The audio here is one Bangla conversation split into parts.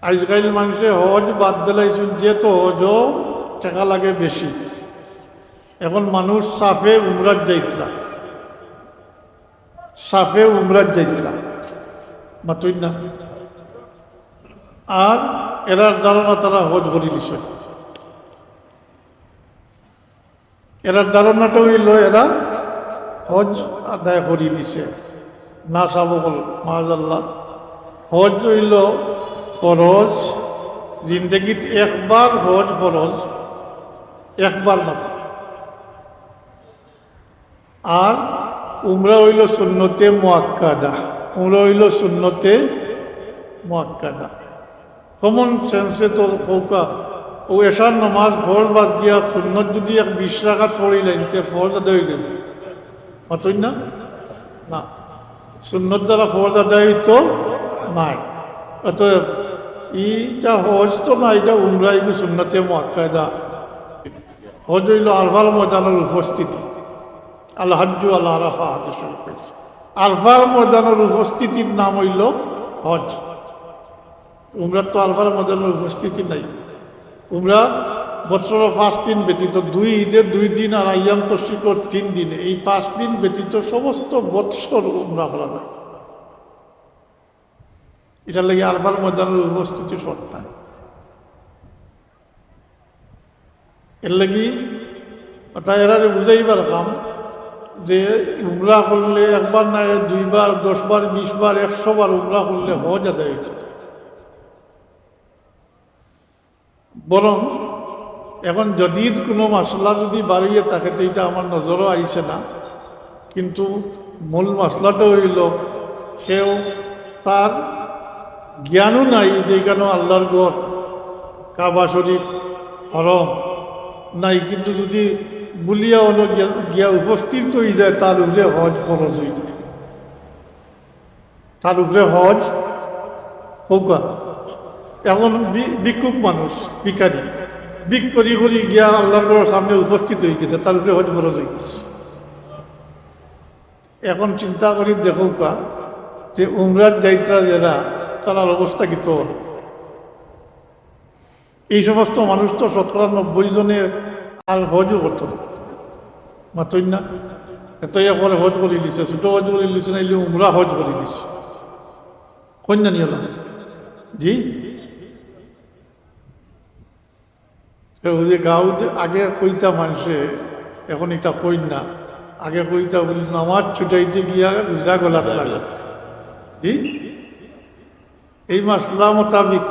আজকাল মানুষে হজ বাদ দিলাইছেন, যেহেতু হজও টাকা লাগে বেশি। এখন মানুষ সাফে উমরাত যাইতরা, সাফে উমরাত যাইতরা মাতুই না। আর এরার ধারণা তারা হজ করি দিছে। এরার ধারণাটা হইল এরা হজ আদায় করি দিছে না সাবকল মাজাল্লাহ। হজ হইল ফরজ, জিন্দগিত একবার হজ ফরজ, একবার মাত্র। আর উমরা হইল সুন্নতে মুআক্কাদা, উমরা হইল সুন্নতে মুআক্কাদা। কমন সেন্সে তো কৌকা ও এশার নমাজ ফরজ বাদ দিয়া সুন্নত যদি 20 রাকাত পড়িলেন তে ফরজ আদায় হয়ে গেল, মাতই না। না, সুন্নত দ্বারা ফরজ আদায় হইতো নাই। অতএব এইটা হজ তো না, এটা উমরা, এগুলো সুন্নতে মুআক্কাদা। হজ হইল আরফার ময়দানের উপস্থিতি। আল হাজ্জু আল আরাফা হাদিস শরীফ। আরফার ময়দানের উপস্থিতির নাম হইল হজ। উমরার তো আরফার ময়দানের উপস্থিতি নাই। উমরা বছরের 5 দিন ব্যতীত, 2 ঈদের 2 দিন আর আইয়াম তশরিকর 3 দিন, এই 5 দিন ব্যতীত সমস্ত বৎসর উমরা করা যায়। এটার লাগে আরফার ময়দানের উপস্থিতি শর্ত নাই। এর লাগি তাই এরা বুঝাইবার কাম যে উমরা করলে একবার না 2 বার, 10 বার, 20 বার, 100 বার উমরা করলে হজ আদায় হইত। বরং এখন যদি কোনো মাসলা যদি বাড়িয়ে থাকে তো এটা আমার নজরও আইছে না, কিন্তু মূল মাসলাটা হইল সেও তার জ্ঞানও নাই যে কেন আল্লাহর ঘর কাবা শরীফ হরম নাই, কিন্তু যদি বলিয়া হলো গিয়া উপস্থিত হয়ে যায় তার উপরে হজ ফরজ হয়ে যায়, তার উপরে হজ হোকা। এখন ভিক্ষুক মানুষ, ভিখারি, ভিক করি করি গিয়া আল্লাহর সামনে উপস্থিত হয়ে গেছে, তার উপরে হজ ফরজ হয়ে গেছে। এখন চিন্তা করি দেখো কা যে উমরার যাইত্রা যারা, তার অবস্থা কি তোর। এই সমস্ত মানুষ তো 90 জনে আর হজও করতো না, মাতই না। এতই করে হজ করে দিছে, ছোট হজ করে দিছে, না এলে উমরা হজ করে দিছে। কন্যা নিয়ে না জি গাঁও আগে কইতা মানুষে, এখন এটা কই না। আগে কইতা বলি নামাজ ছুটাইতে গিয়া রোজা গলাতে লাগে জি। এই মাসলা মোতাবিক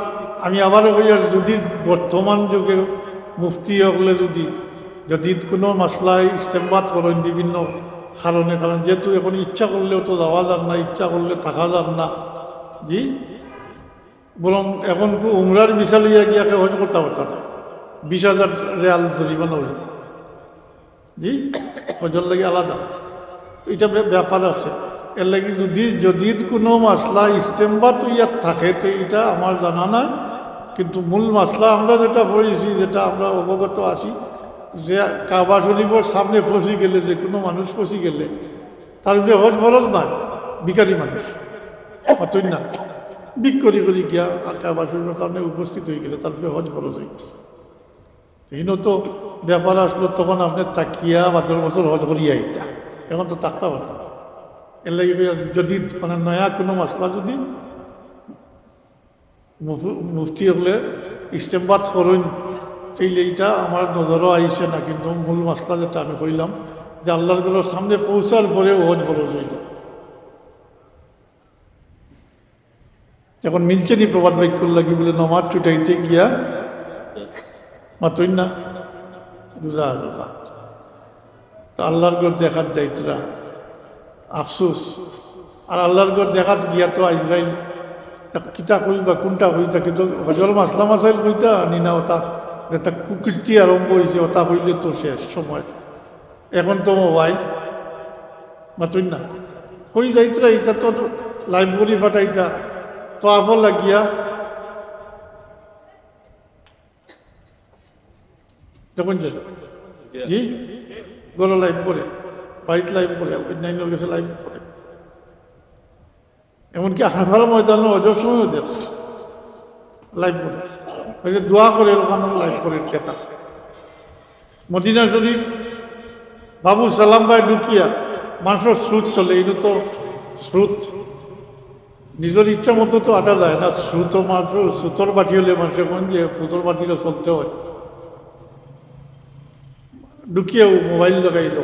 আমি আবারও কই, আর যদি বর্তমান যুগে মুফতি হলে যদি কোনো মাসলায় ইস্তেমবাদ করেন বিভিন্ন কারণে, কারণ যেহেতু এখন ইচ্ছা করলেও তো যাওয়া যান না, ইচ্ছা করলে থাকা যান না জি। বরং এখন উমরার ভিসা লইয়া গিয়াকে হজ করতে পারতাম না, 20,000 রিয়াল জরিমানা হইল জি, হজর লাগে আলাদা। এটা ব্যাপার আছে। এর লাগে যদি কোনো মাসলা ইস্তেমবাদ ইয়াত থাকে তো এটা আমার জানা না, কিন্তু মূল মাসলা আমরা যেটা পড়েছি, যেটা আমরা অবগত আছি, যে কাবা শরীফের সামনে ফসি গেলে, যে কোনো মানুষ ফসি গেলে তার উপরে হজ ফরজ নয়। ভিখারি মানুষ অতই না, বিক করি করি গিয়া কাবা শরীফের সামনে উপস্থিত হয়ে গেলে তার উপরে হজ ফরজ হয়ে গেছে। এই তো ব্যাপার আসলো, তখন আপনার তাকিয়া 12 বছর হজ করিয়া এটা, এখন তো তাকতে পারতাম। এর লাগে যদি মানে নয়া কোনো মাসলা যদি মুফতি হলে ইস্তেমবাদ করেন, তাইলে এইটা আমার নজরও আইছে না, কিন্তু মূল মাসলা যেটা আমি কইলাম যে আল্লাহর ঘরের সামনে পৌঁছার পরে হজ ফরজ হয়ে যায়। এখন মিলছে নি প্রবাদ বাক্যর লাগি বলে নমাজ ছুটাইতে গিয়া মাতই না রোজা রোজা। আল্লাহর ঘর দেখার যাইতরা আফসোস। আর আল্লাহর ঘর দেখাত গিয়া তো আইসরাইল কিতা কইবা, কোনটা হইতা, কিন্তু হজর মাসলা মাসাইল কইতা আনি না। ওটা যেটা কুকীর্তি আরম্ভ হয়েছে, ওটা হইলে তো শেষ সময়। এখন তো মোবাইল মাতই না হই যাইতরা, এটা তো লাইব্রেরি ফাটাইতা তো আফল লাগিয়া যখন যে জি গরো লাইভ করে, বাড়িতে লাইভ করে, অন্যান্য গেছে লাইভ করে, এমনকি আরফার ময়দানে হজের সময়ও দেখছে। লাইভ করে, ওই যে দোয়া করে এরকম লাইভ করে দেখা। মদিনা শরীফ বাবু সালাম ভাই ঢুকিয়া মানুষের স্রোত চলে, এটা তো স্রোত নিজের ইচ্ছা মতো তো আটা যায় না, স্রোত মাত্র সুতোর বাটি হলে মানুষের কোন যে সুতোর বাটিটা চলতে হয়। ঢুকিয়েও মোবাইল লাগাইল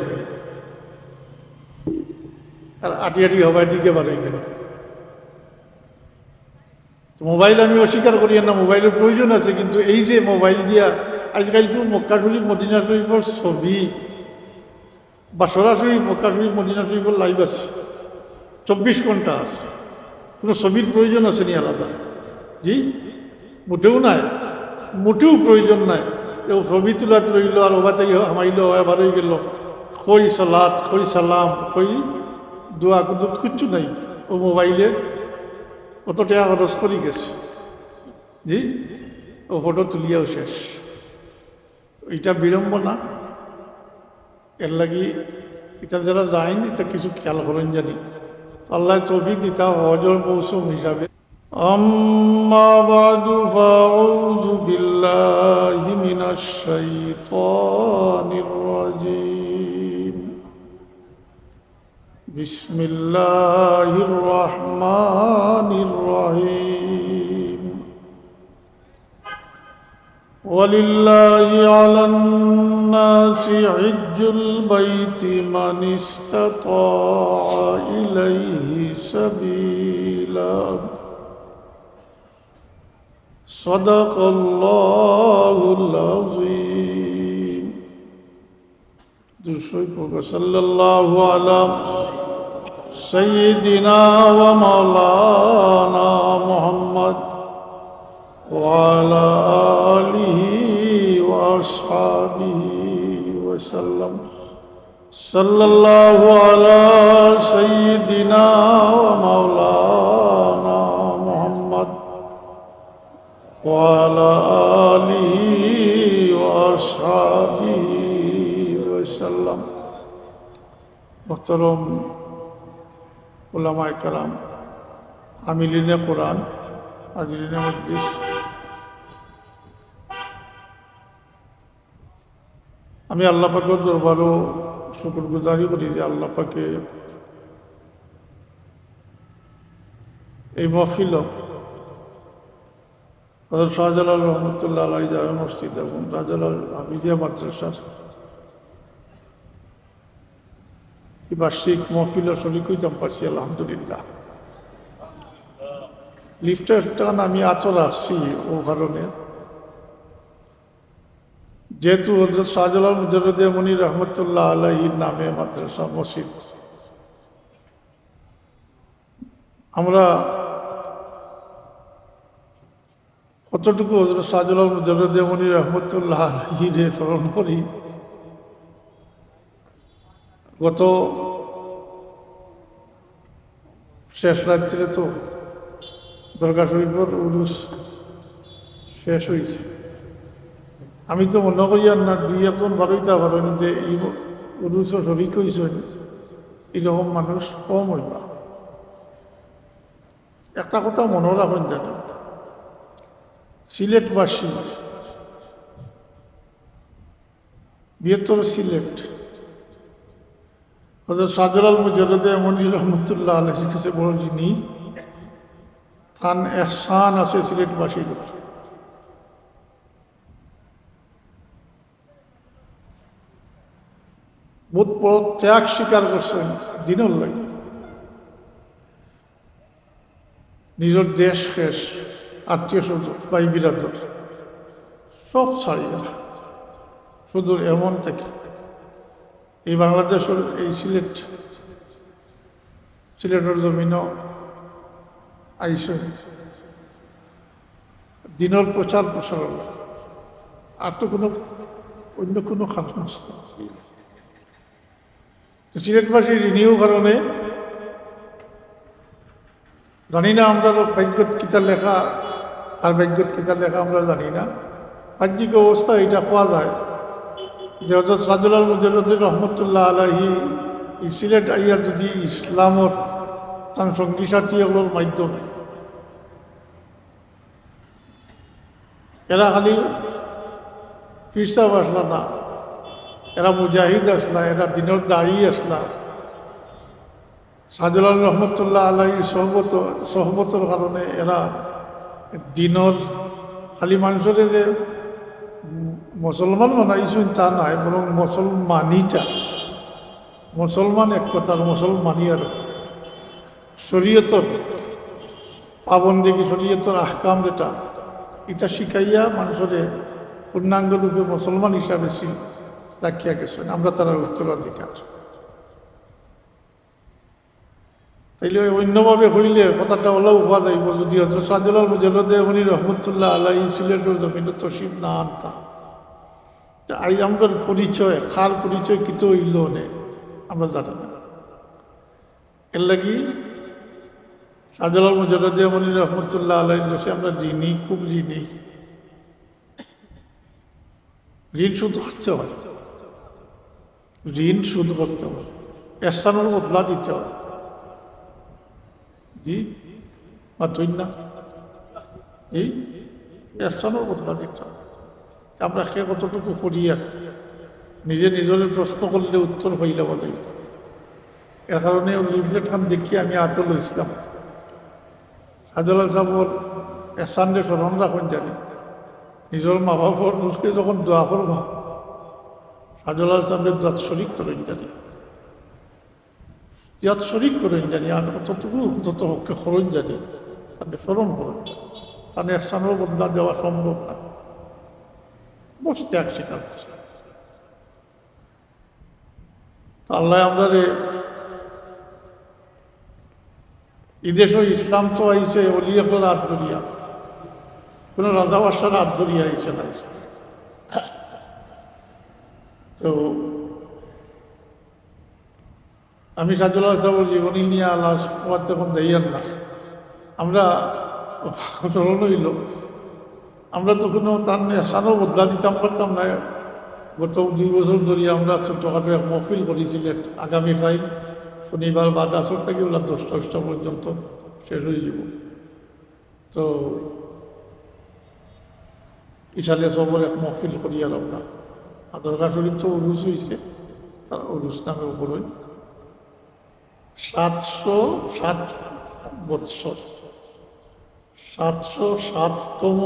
আর আটি আটি হবার দিকে বাড়াই গেল। মোবাইল আমি অস্বীকার করি না, মোবাইলের প্রয়োজন আছে, কিন্তু এই যে মোবাইল দিয়া আজকাল তো মক্কা শরীফ মদিনা শরীফের ছবি বা সরাসরি মক্কা শরীফ মদিনা শরীফের লাইভ আছে, 24 ঘন্টা আছে, কোনো ছবির প্রয়োজন আছে নি আলাদা? জি মোটেও নাই, মোটেও প্রয়োজন নাই। এও ছবি তোলাত রইল আর ওবা থেকে হামাইল এবার হয়ে গেল, কই সালাত কই সালাম কই দোয়া কুদুত কিচ্ছু নাই। ও মোবাইলে কত টাকা খরচ করি গেছে, জি ও ফটো তুলিয়াও শেষ। এটা বিড়ম্বনা, এর লাগি এটা যারা যায়নি এটা কিছু খেয়াল করেন জানি। আল্লাহ তৌফিক দিতা হজর মৌসুম হিসাবে। আম্মা বাদু ফাউযু বিল্লাহি মিনাশ শাইতানির রাজিম। বিসমিল্লাহির রহমানির রহিম। ওয়ালিল্লাহি আলান নাসি হিজ্জুল বাইতি মান ইসতাতা ইলাইহি সাবিলা। সাদাকাল্লাহুল আযীম। সাল্লাল্লাহু আলা সাইয়্যিদিনা ওয়া মাওলানা মুহাম্মদ ওয়া আলা আলিহি ওয়া আসহাবিহি ওয়া সাল্লাম। সাল্লাল্লাহু আলা সাইয়্যিদিনা ওয়া মাওলানা মুহাম্মদ ওয়া আলা আলিহি ওয়া আসহাবিহি ওয়া সাল্লাম। মুহতারাম উলামায়ে কেরাম, আমিলিনে কোরআন, হাজিরিনে মজলিস, আমি আল্লাহ পাকের দরবারও শুকরগুজারি করি যে আল্লাহ পাকে এই মহফিল হযরত শাহজালাল রহমতুল্লাহ আলাইহি জামে মসজিদ এবং শাহজালাল হাফিজিয়া মাদ্রাসার এই বার্ষিক মহফিল শরীক হইতাম পারছি আলহামদুলিল্লাহ। লিফটের টান আমি আচর আসছি ও কারণে, যেহেতু হযরত শাহজালাল মুজাদ্দিদ মুনি রহমতুল্লাহ আলাইহির নামে মাদ্রাসা মসজিদ, আমরা কতটুকু হযরত শাহজালাল মুজাদ্দিদ মুনি রহমতুল্লাহ আলাইহিরে স্মরণ করি। গত শেষ রাত্রে তো দরগা শরীফের উরুস শেষ হয়েছে। আমি তো মনে করি আর না দুই একজন বারোইতা পারেন যে এই উরুসও শরিক হয়েছেন, এইরকম মানুষ কম হইবা। একটা কথা মনে রাখেন জানেন, সিলেটবাসী, বৃহত্তর সিলেট হযরত শাহজালাল মুজাদ্দিদ মুনি রহমতুল্লাহ আলাইহির কাছে বড় যিনি তার এহসান আছে সিলেটবাসীর উপর। বহুত বড় ত্যাগ স্বীকার করছেন দিনের লাগে, নিজের দেশ খেস আত্মীয় স্বজন ভাই বিরাদর সব ছাড়িয়া শুধু এমন থেকে এই বাংলাদেশের এই সিলেটের জমিনও আইসে দিনের প্রচার প্রসার, আর তো কোনো অন্য কোনো খাস মাস। সিলেটবাসী ঋণীয় কারণে জানি না আমরা ভাগ্যত কিতার লেখা আর ভাগ্যত কিতার লেখা আমরা জানি না। বাহ্যিক অবস্থা এটা পাওয়া যায় যে হযরত শাহজালাল মুজাদ্দিদ রহমতুল্লাহ আলাইহি সিলেট আইয়া যদি ইসলামর তার সঙ্গী সাথীগুলোর মাধ্যমে এরা খালি ফিরসাব আসলা না, এরা মুজাহিদ আসলা, এরা দিনের দায়ী আসলা। শাহজালাল রহমতুল্লাহ আলাই সহবতর কারণে এরা দিনের খালি মানুষের যে মুসলমান বানাইছেন তা নাই, বরং মুসলমানিটা, মুসলমান এক কথার মুসলমানি আর শরীয়তর পাবন্দিগি, শরীয়তর আহকাম যেটা, এটা শিখাইয়া মানুষের পূর্ণাঙ্গ রূপে মুসলমান হিসাবে রাখিয়া গেছেন। আমরা তার উত্তরাধিকার। তাইলে অন্যভাবে হইলে কথাটা ওলাও হওয়া যাইব যদি হজরত শাহজালাল মুজাদ্দেদ রহমতুল্লাহ আলাই সিলেটের জমিনে তশরিফ না আনতাম। আই আমাদের পরিচয়, খার পরিচয় কিন্তু হইল নে আমরা জানি না। এর লাগি শাহজালাল মুজাদ্দেদ রহমতুল্লাহ আলাই কাছে আমরা ঋণী, খুব ঋণী। ঋণ শোধ করতে হয়, ঋণ শোধ করতে হয়, এহসানের বদলা দিতে হয়। জি মাতুন না, এই এহসানের বদলা দিতে হয়। আমরা সে কতটুকু করি আর নিজে নিজের প্রশ্ন করলে উত্তর হইলে বলে। এর কারণে লিফলেট খান দেখি আমি আতল ইসলাম শাহজালাল সাহেবর এহসানরে স্মরণ রাখুন জানি। নিজের মা বাবার মুখকে যখন দোয়া করবা শাহজালাল সাহেবের দাঁত শরিক করেন জানি, ইয়াত শরিক করেন জানি, আর কতটুকু যত হককে খরচ জানি তাকে স্মরণ করেন। তাহলে এহসানের বদলা দেওয়া সম্ভব না। বসতে এক শিকার আল্লাহ আমাদের এদেশ ইসলাম তো আইছে অলিয়াকের হাত ধরিয়া, কোন রাজা বাসার হাত ধরিয়া আইছে না। তো আমি শাহজালাল সাহেবের জীবনী নিয়ে আল্লাহ তখন দেইয়ান না। আমরা স্মরণ হইল, আমরা তো কোনো তার সানও বদলা দিতাম পারতাম না। গত 2 বছর ধরে আমরা ছোটখাটো এক মহফিল করেছিলেন। আগামী ফাইভ শনিবার বাদ আসর থেকে ওরা 10টা পর্যন্ত শেষ হয়ে যাব। তো ইশালে সবর এক মহফিল করিয়াল আমরা। আর দরগা শরীফ তো উরুস হয়েছে, তার উরুস নামে উপরই 707 বৎসর, 707তম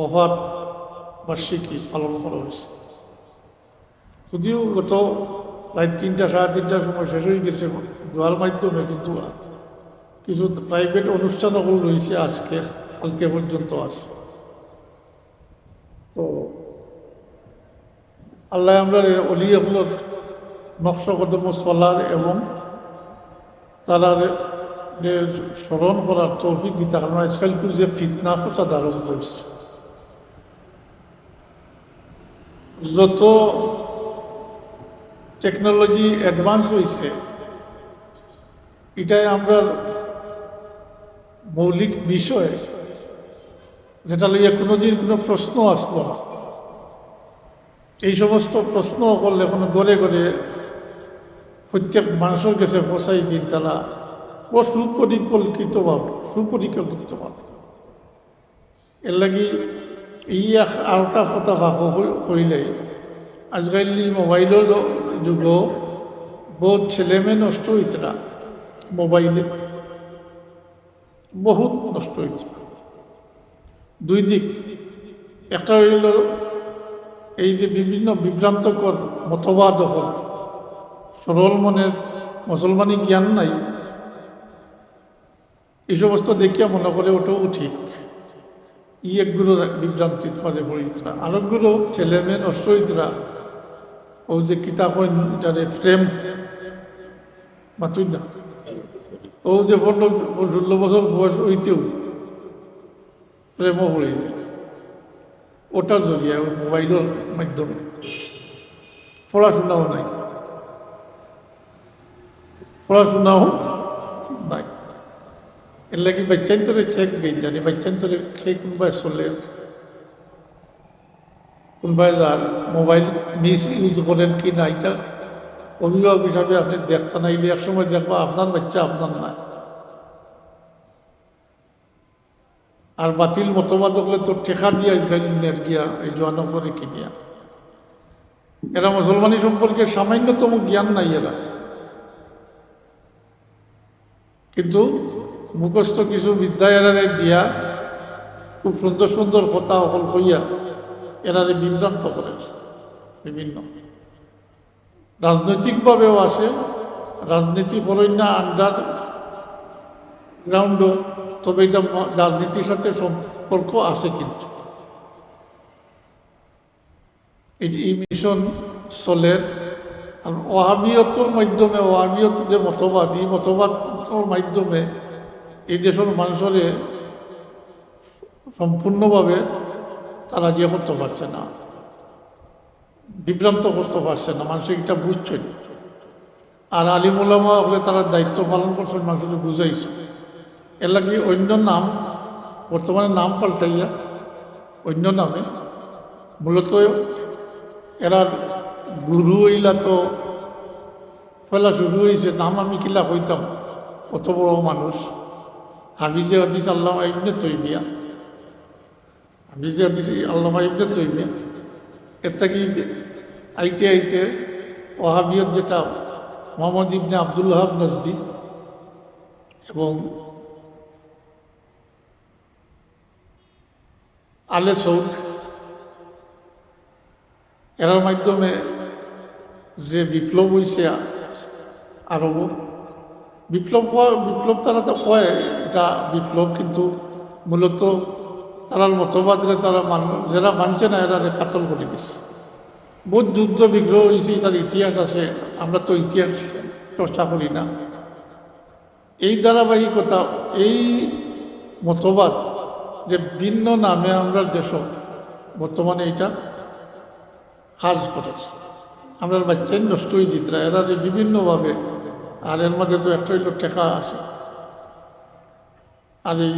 ওফাত বার্ষিকী পালন করা হয়েছে। যদিও গত প্রায় 3টা সাড়ে 3টার সময় শেষ হয়ে গেছে দোয়ার মাধ্যমে, কিন্তু কিছু প্রাইভেট অনুষ্ঠানও রয়েছে আজকে কালকে পর্যন্ত আছে। তো আল্লাহ আমরা অলিয়াগুলোর নকশা কদম চলার এবং তারা স্মরণ করার তৌফিক দিতে, কারণ আজকালকে যে ফিতনা ফসাদ আরম্ভ হয়েছে, যত টেকনোলজি অ্যাডভান্স হয়েছে, এটাই আমরা মৌলিক বিষয় যেটা লইয়া কোনোদিন কোনো প্রশ্ন আসলো না। এই সমস্ত প্রশ্ন করলে কোনো গড়ে গড়ে প্রত্যেক মানুষের কাছে পৌঁছাই দিন তারা ও সুপরিকল্পিতভাবে। এর লাগি এই আরেকটা কথা ভাব হইলে আজকাল মোবাইলের যুগ বহুত ছেলেমেয়ে নষ্ট হইতে না, মোবাইলে বহুত নষ্ট হইতে। দুই দিক, একটা হইল এই যে বিভিন্ন বিভ্রান্তকর মতবাদ হল, সরল মনের মুসলমানি জ্ঞান নাই, এই সমস্ত দেখিয়া মনে করে ওটাও ঠিক। একগুলো বিভ্রান্তির মাঝে পড়িতরা, আরেকগুলো ছেলে মেয়ে নষ্ট হইতরা ও যে কিতাব যারে ফ্রেম মাতুই না, ও যে 15-16 বছর বয়স হইতেও প্রেমও পড়ে ওটার জড়িয়ে মোবাইলের মাধ্যমে। পড়াশোনাও নাই, পড়াশোনাও নাই। এর লাগে বাচ্চান্তরে চেক দিন জানি, বাচ্চান্তরে খেয়ে কোনবাই চলে, কোনবাই যার মোবাইল মিস ইউজ করেন কি না, এটা অভিভাবক হিসাবে আপনি দেখতে নাইলে একসময় দেখবা আপনার বাচ্চা আপনার নাই। আর বাতিল মতবাদ হলে তো ঠেকা দিয়া ইসরায়েলের গিয়া এই জোয়ানগরে কিনিয়া। এরা মুসলমানি সম্পর্কে সামান্যতম জ্ঞান নাই এরা, কিন্তু মুখস্থ কিছু বিদ্যা এরারে দিয়া খুব সুন্দর সুন্দর কথা অকল কইয়া এরারে বিভ্রান্ত করে বিভিন্ন। রাজনৈতিকভাবেও আছে, রাজনীতি করেন না আন্ডার গ্রাউন্ডও, তবে এটা রাজনীতির সাথে সম্পর্ক আছে। কিন্তু এই মিশন চলে আর ওয়াহাবিয়তের মাধ্যমে, ওয়াহাবিয়ত যে মতবাদ, এই মতবাদর মাধ্যমে এই দেশের মানুষের সম্পূর্ণভাবে তারা গিয়ে করতে পারছে না, বিভ্রান্ত করতে পারছে না, মানুষ এটা বুঝছে। আর আলিম ওলামা হলে তারা দায়িত্ব পালন করছেন, মানুষকে বুঝাইছে। এর লাগে অন্য নাম, বর্তমানে নাম পাল্টাইয়া অন্য নামে মূলত এরা গুরু ইলা তো ফেলা শুরু হয়েছে। নাম আমি কিলা হইতাম, অত বড় মানুষ হাফিজে হাদিস আল্লামা ইবনে তাইমিয়া, হাফিজে হাদিস আল্লামা ইবনে তাইমিয়া, এটা কি আইতে আইতে ওয়াহাবিয়ত যেটা মোহাম্মদ ইবনে আব্দুল ওয়াহাব নজদি এবং আলে সৌদ এর মাধ্যমে যে বিপ্লব হয়েছে আরব, বিপ্লব তারা তো কয় এটা বিপ্লব, কিন্তু মূলত তারার মতবাদে তারা যারা মানছে না এরা কাতল করে দিচ্ছে। বহুত যুদ্ধ বিগ্রহ হয়েছে, তার ইতিহাস আছে, আমরা তো ইতিহাস চর্চা করি না। এই ধারাবাহিকতা, এই মতবাদ যে ভিন্ন নামে আমরা দেশ বর্তমানে এটা কাজ করেছে। আমরা বাচ্চাই নষ্ট হয়ে যেতরা এরা যে বিভিন্নভাবে, আর এর মধ্যে তো একটা হইল টেকা আছে, আর এই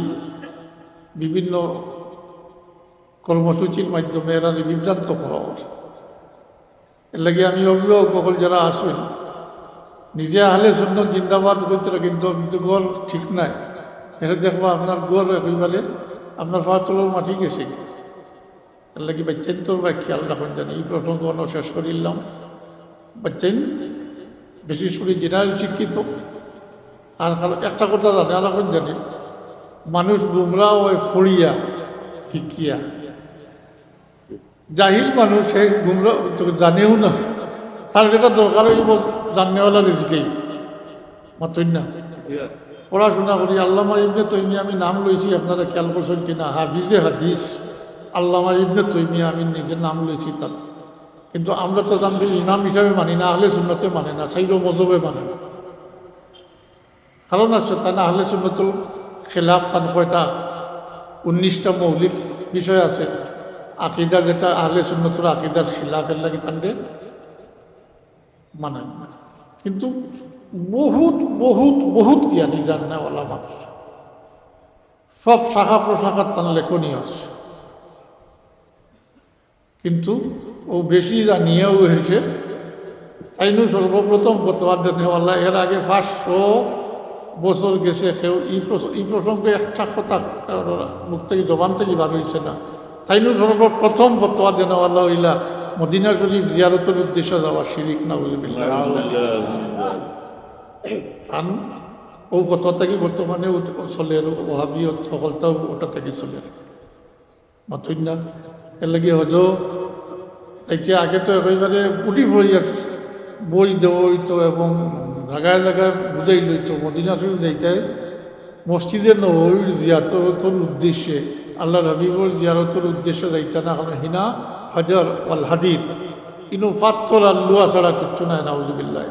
বিভিন্ন কর্মসূচির মাধ্যমে এরা বিভ্রান্ত করা হয়। এর লাগে আমি অভিভাবক যারা আসেন নিজে আহলে সুন্নাত জিন্দাবাদ করতে, কিন্তু গড় ঠিক নাই। এটা দেখবো আপনার গড় একেবারে আপনার ফাতলের মাটি গেছে। এর লাগে বাচ্চান তোর বা খেয়াল রাখুন জানি। এই প্রসঙ্গ শেষ করিলাম। বাচ্চান বিশেষ করে জেনারেল শিক্ষিত, আর একটা কথা জানে আলাপন জানি, মানুষ গুমরা ওই ফড়িয়া শিক্ষিয়া, জাহিল মানুষ সেই গুমরা জানেও না, তার যেটা দরকার হইব জানেওয়ালা রিজকেই মাতই না। পড়াশোনা করি আল্লামা ইবনে তাইমিয়া আমি নাম লইছি, আপনারা খেয়াল করছেন কিনা, হাফিজে হাদিস আল্লামা ইবনে তাইমিয়া আমি নিজের নাম লইছি তার। কিন্তু আমরা তো জানবো ইমাম হিসাবে মানি না, আহলে সুন্নতে মানে না, সাইড মজবে মানে না। কারণ আছে তা না, আহলে সুন্নতুল খেলাফ তান কয়টা 19টা মৌলিক বিষয় আছে। আকিদা যেটা আহলে সুন্নতুল আকিদার খেলাফের লাগে তান্ডে মানে না। কিন্তু বহুত বহুত বহুত জ্ঞানী জাননেওয়ালা মানুষ, সব শাখা প্রশাখার তার লেখনীয় আছে, কিন্তু ও বেশি জানিয়েও হয়েছে। তাইনু সর্বপ্রথম ফতোয়া দেনেওয়ালা, এর আগে 500 বছর গেছে, কেউ এই প্রসঙ্গে একটা কথা মুখ থেকে জবান থেকে বার হয়েছে না। তাইনু সর্বপ্রথম ফতোয়া দেনেওয়ালা হইলা মদিনা শরীফ জিয়ারতের উদ্দেশ্যে যাওয়া, শিরিক না বুঝবিল্লাহ। কারণ ও ফতোয়া থেকে বর্তমানে চলে, ওয়াহাবিয়ত সকলটাও ওটা থেকে চলে মাতই না। এর লাগে হজ এটা আগে তো একেবারে উঠি পড়ি বই দেওয়া হইতো এবং জায়গায় জায়গায় বুঝাই লইতো। মদিনা শরীফ যাইতে মসজিদের নববীর জিয়ারতের উদ্দেশ্যে, আল্লাহ হাবিবুর জিয়ারতের উদ্দেশ্যে যাইতে না, কারণ হিনা হাজার ওয়াল হাদিদ ইনো পাত্তর আর লুয়া ছাড়া কিচ্ছু নাই। নাউজুবিল্লাহ।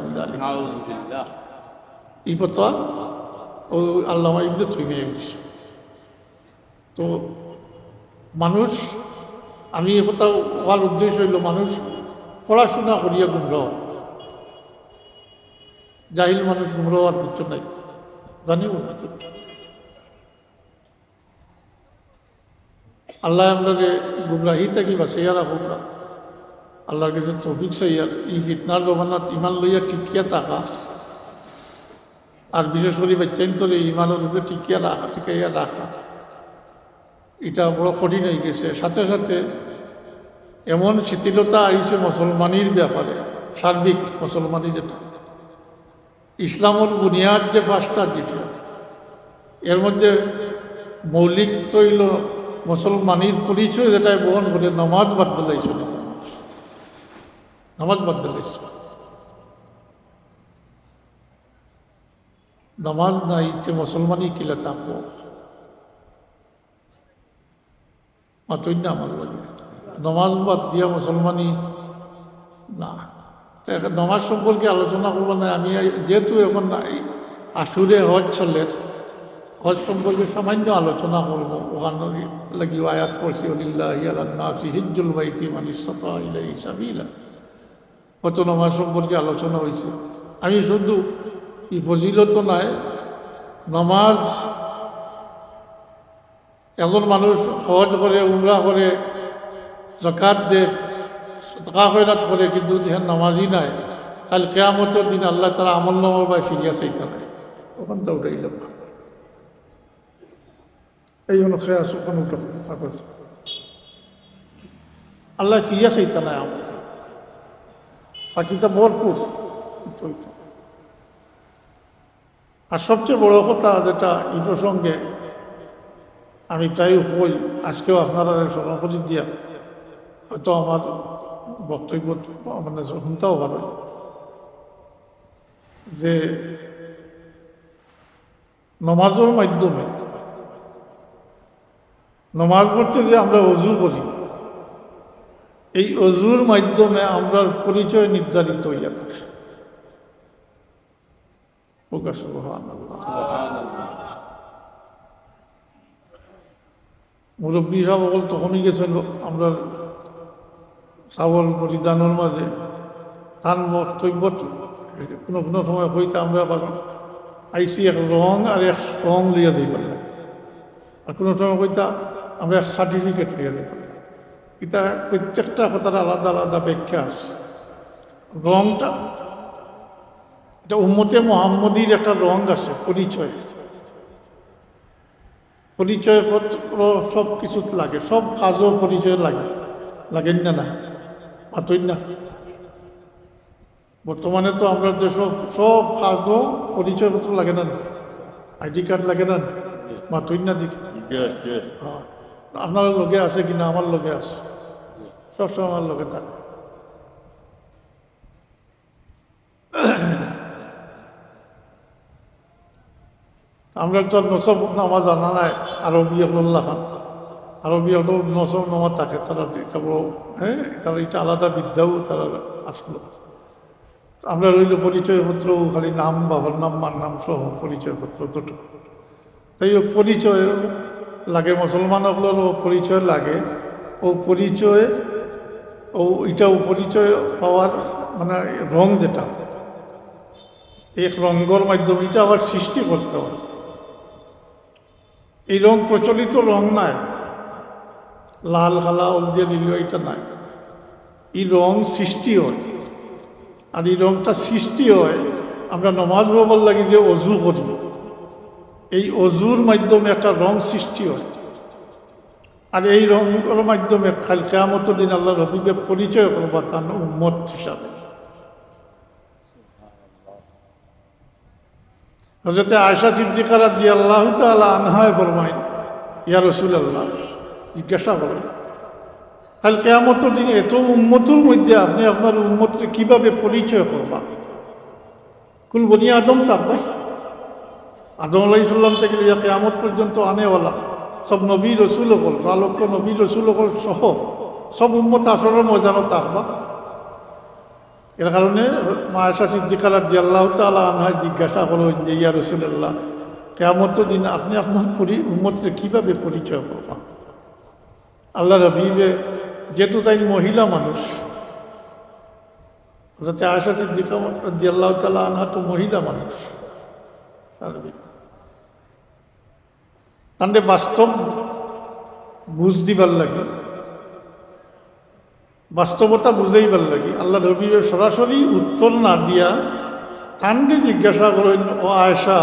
এই ফতোয়া ও আল্লামা ইবনে তাইমিয়া দিছে। তো মানুষ, আমি এ কথা হওয়ার উদ্দেশ্য হইল মানুষ পড়াশোনা করিয়া গুমরাহ, জাহিল মানুষ গুমরাহ আর কিছু নাই, জানিও না। আল্লাহ আপনাদের গুমরাহি থাকি বাঁচাইয়া রাখুক না। আল্লাহর কাছে তৌফিক চাইয়ার এই ফিতনার জমানাত ইমান লইয়া টিকিয়া থাকা, আর বিশেষ করে বাচ্চাইন তলে ইমানের উপরে টিকাইয়া রাখা। এটা বড় কঠিন হয়ে গেছে। সাথে সাথে এমন শিথিলতা আইছে মুসলমানির ব্যাপারে, সার্বিক মুসলমানি যেটা ইসলামের বুনিয়াদ যে পাঁচটা বিষয়, এর মধ্যে মৌলিক তৈল মুসলমানির পরিচয় যেটাই বহন করে নামাজ বাদ দিলাইছে, নামাজ বাদ দিলাইছে। নামাজ নাই যে মুসলমানি কিলা থাকবো মাতই না আমার লাগে। নমাজ বাদ দিয়া মুসলমানি না। তো এখন নমাজ সম্পর্কে আলোচনা করবো না। আমি যেহেতু এখন আশুরে হজ চলে, হজ সম্পর্কে সামান্য আলোচনা করবো। ওখানে লাগি আয়াত করছি ওলিল্লাহি আলান নাসি হিজ্জুল বাইতি মান ইসতাতা ইলাইহি সাবিলা। কত নমাজ সম্পর্কে আলোচনা হয়েছে। আমি শুধু এই ফজিলত নাই, নমাজ এজন মানুষ হজ করে, উমরা করে, যাকাত দেয়, সদকা খয়রাত করে, কিন্তু যেখানে নামাজই নাই, কাল কিয়ামতের দিন আল্লাহ তাআলা আমলনামার বা ফিরিয়া চাইতে নাই, ওখান তো উঠাইল না। এই জন্য খেয়ে আসো ওখানে উঠা আল্লাহ ফিরিয়া চাইতে নাই আমল, বাকিটা ভরপুর। আর সবচেয়ে বড় কথা যেটা এই প্রসঙ্গে আমি প্রায় হই, আজকেও আপনারা সভাপতি দিয়া হয়তো আমার বক্তব্য মানে শুনতেও ভালো, যে নমাজের মাধ্যমে, নমাজ পড়তে যে আমরা অজু করি, এই অজুর মাধ্যমে আমরা পরিচয় নির্ধারিত হইয়া থাকে। মুরব্বী সাহেব তখনই গেছিল আমরা চাউল বলিদানের মাঝে, ধান বক্তব্য কোনো কোনো সময় হইতে আমরা আবার আইসি এক রং আর এক রং লিয়ে দিই পারলাম, আর কোনো সময় হইতা আমরা এক সার্টিফিকেট লিয়ে দিই পারলাম। এটা প্রত্যেকটা কথার আলাদা আলাদা ব্যাখ্যা আছে। রংটা এটা উম্মতে মুহাম্মদীর একটা রং আছে, পরিচয়, পরিচয়পত্র সব কিছু লাগে, সব কাজও পরিচয় লাগে, লাগেন না? না মাতই না। বর্তমানে তো আমরা যে সব কাজও পরিচয়পত্র লাগে না, আইডি কার্ড লাগে না, মাতই না দিক। হ্যাঁ, আপনার লগে আছে কিনা? আমার লগে আছে, সবসময় আমার লগে থাকে। আমরা তো নসব নামাজ জানা নাই, আরবি আল্লাহ খান, আরবি নসব নামাজ থাকে, তারা এটা বড়, হ্যাঁ, তারা এটা আলাদা বিদ্যাও তারা আসলো। আমরা রইল পরিচয়পত্র, খালি নাম, বাবার নাম, মার নাম সহ পরিচয়পত্র দুটো। তাই ও পরিচয় লাগে, মুসলমানগুলোরও পরিচয় লাগে। ও পরিচয়, এটাও পরিচয় পাওয়ার মানে রং যেটা, এক রঙের মাধ্যমে এটা আবার সৃষ্টি করতে হয়। এই রং প্রচলিত রং নাই, লাল খালা হলদিয়া নীল, এটা নাই। এই রং সৃষ্টি হয়, আর এই রংটা সৃষ্টি হয় আমরা নমাজ পড়বার লাগি যে অজু করি, এই অজুর মাধ্যমে একটা রং সৃষ্টি হয়। আর এই রঙের মাধ্যমে কাল কিয়ামতের দিন আল্লাহর হাবিবের পরিচয় করবা তার উম্মত হিসাবে। হযরত আয়েশা সিদ্দিকা রাদিয়াল্লাহু তাআলা আনহা ফরমায়, ইয়া রাসূলুল্লাহ, জিজ্ঞাসা করেন, কাল কিয়ামতের দিন এত উম্মতের মধ্যে আপনি আপনার উম্মতকে কিভাবে পরিচয় করবা? কুল বনি আদম থাকবে, আদম আলাইহিস সালাম থেকে কিয়ামত পর্যন্ত আনেওয়ালা সব নবী রসুল হল, আলোক্য নবী রসুল হল সহ সব উম্মত আসরের ময়দানও থাকবা। এর কারণে মা আয়েশা সিদ্দিকা রাদিয়াল্লাহু তাআলা আনহা জিজ্ঞাসা করলেন যে, ইয়া রাসূলুল্লাহ, কিয়ামতের দিন আপনি আপনার উম্মতকে কিভাবে পরিচয় করবা? আল্লাহ হাবিবে যেহেতু তাই মহিলা মানুষ, হযরত আয়েশা সিদ্দিকা রাদিয়াল্লাহু তাআলা আনহা তো মহিলা মানুষ, তাদের বাস্তব বুঝ দিবার লাগে, বাস্তবতা বুঝাইবার লাগে আল্লাহ নবীর সরাসরি উত্তর না দিয়া তানকে জিজ্ঞাসা করেন, ও আয়েশা,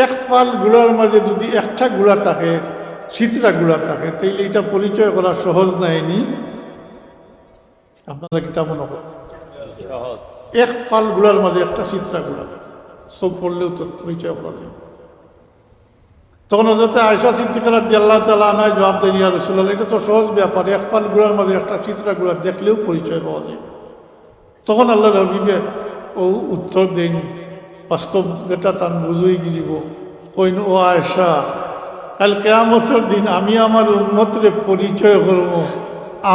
এক ফাল গুড়ার মাঝে যদি একটা গুড়া থাকে চিত্রা গুড়া থাকে, তাইলে এটা পরিচয় করা সহজ নাইনি? আপনারা কিতা মনে করেন? এক ফাল গুড়ার মাঝে একটা চিত্রা গুড়া, সব পড়লেও তো পরিচয় করা যায়। তখন হযরত আয়েশা সিদ্দিকা রাদিয়াল্লাহু তাআলা আনহা জবাব দেন, ইয়া রাসূলুল্লাহ, এটা তো সহজ ব্যাপার, এক ফাল গুড়ার মাঝে একটা চিত্রা গুড়া দেখলেও পরিচয় পাওয়া যায়। তখন আল্লাহর হাবিবে ও উত্তর দেন, বাস্তব যেটা তার বুঝেই গিরিব, কইন, ও আয়েশা, কাল কিয়ামতের দিন আমি আমার উম্মতরে পরিচয় করব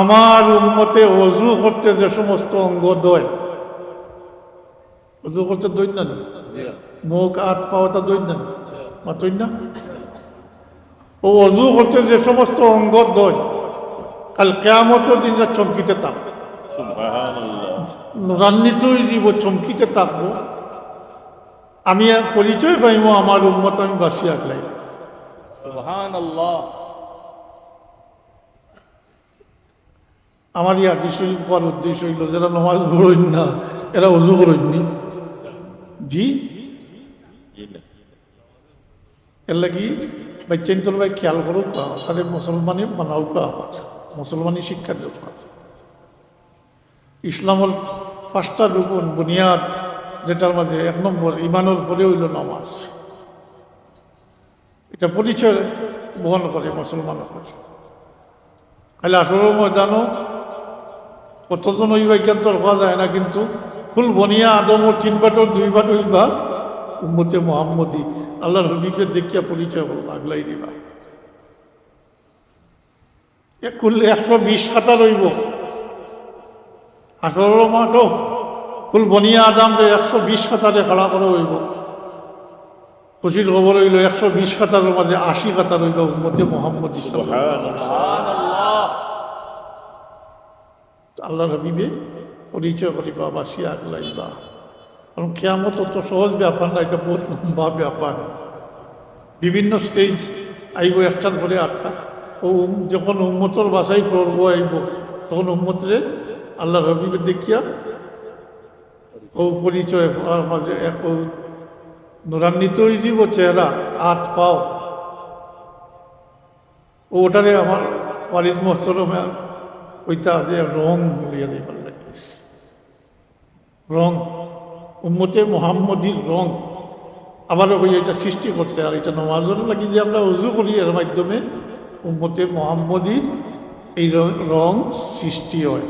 আমার উম্মতে ওযু করতে যে সমস্ত অঙ্গ দয়, ওযু করতে দইন না, মুখ হাত পাওয়াটা দইন না, মাতইন না, ও ওযু করতে যে সমস্ত অঙ্গ দয়, কাল কিয়ামতের দিন চমকিতে থাকবে, রান্নিত জীব চমকিতে থাকবো, আমি পরিচয় পাইব আমার উম্মত আমি বাঁচি আগলাই। আমার এই হাদিস শরীফ পড়ার উদ্দেশ্য হইল, যারা নামাজ পড়েন না এরা ওযু করেননি, জি এর লাগি বাচ্চাইন তোর ভাই খেয়াল করুক, তাহলে মুসলমানি বানাও আবার মুসলমানি শিক্ষার দরকার। ইসলামের পাঁচটা রুকন বুনিয়াদ, যেটার মধ্যে এক নম্বর ইমানের পরে হইল নামাজ। এটা পরিচয় বহন করে মুসলমানের কাছে। খালি আসরের ময়দানও কতজন ওই বাক্যান্তর হওয়া যায় না, কিন্তু ফুল বনিয়া আদম ও 3 বাটর 2 বাট হইবা উম্মতে মুহাম্মদী, আল্লাহর হাবিবের দেখিয়া পরিচয় হল আগলাই দিবা। কুল 120 খাতা রইব আসরের মাঠও, ফুল বনিয়া আদমকে 120 খাতারে খাড়া করা হইব। খুশির খবর হইল 120 খাতার মাঝে 80 খাতা রইল উম্মতে মুহাম্মদী আল্লাহর হাবিবে পরিচয় করিবা, বাসিয়া আগলাইবা। কারণ কিয়ামত অত সহজ ব্যাপার না, এটা বহুত লম্বা ব্যাপার, বিভিন্ন স্টেজ আইব, একটার পরে আটটা। ও যখন উম্মতর বাসাই করব আইব, তখন উম্মতরে আল্লাহর হাবিবের দেখিয়া ও পরিচয় মাঝে এক নুরান্বিতই জীব চেহারা, হাত পাও, ওটারে আমার ওয়ালিদ মোহতরমে ওইটা যে রং বলিয়া দিবার লাগিস, রং উম্মতে মুহাম্মদীর রং আবার ওই এটা সৃষ্টি করতে, আর এটা নামাজের লাগি যে আমরা উযু করি, এর মাধ্যমে উম্মতে মুহাম্মদীর এই রং সৃষ্টি হয়।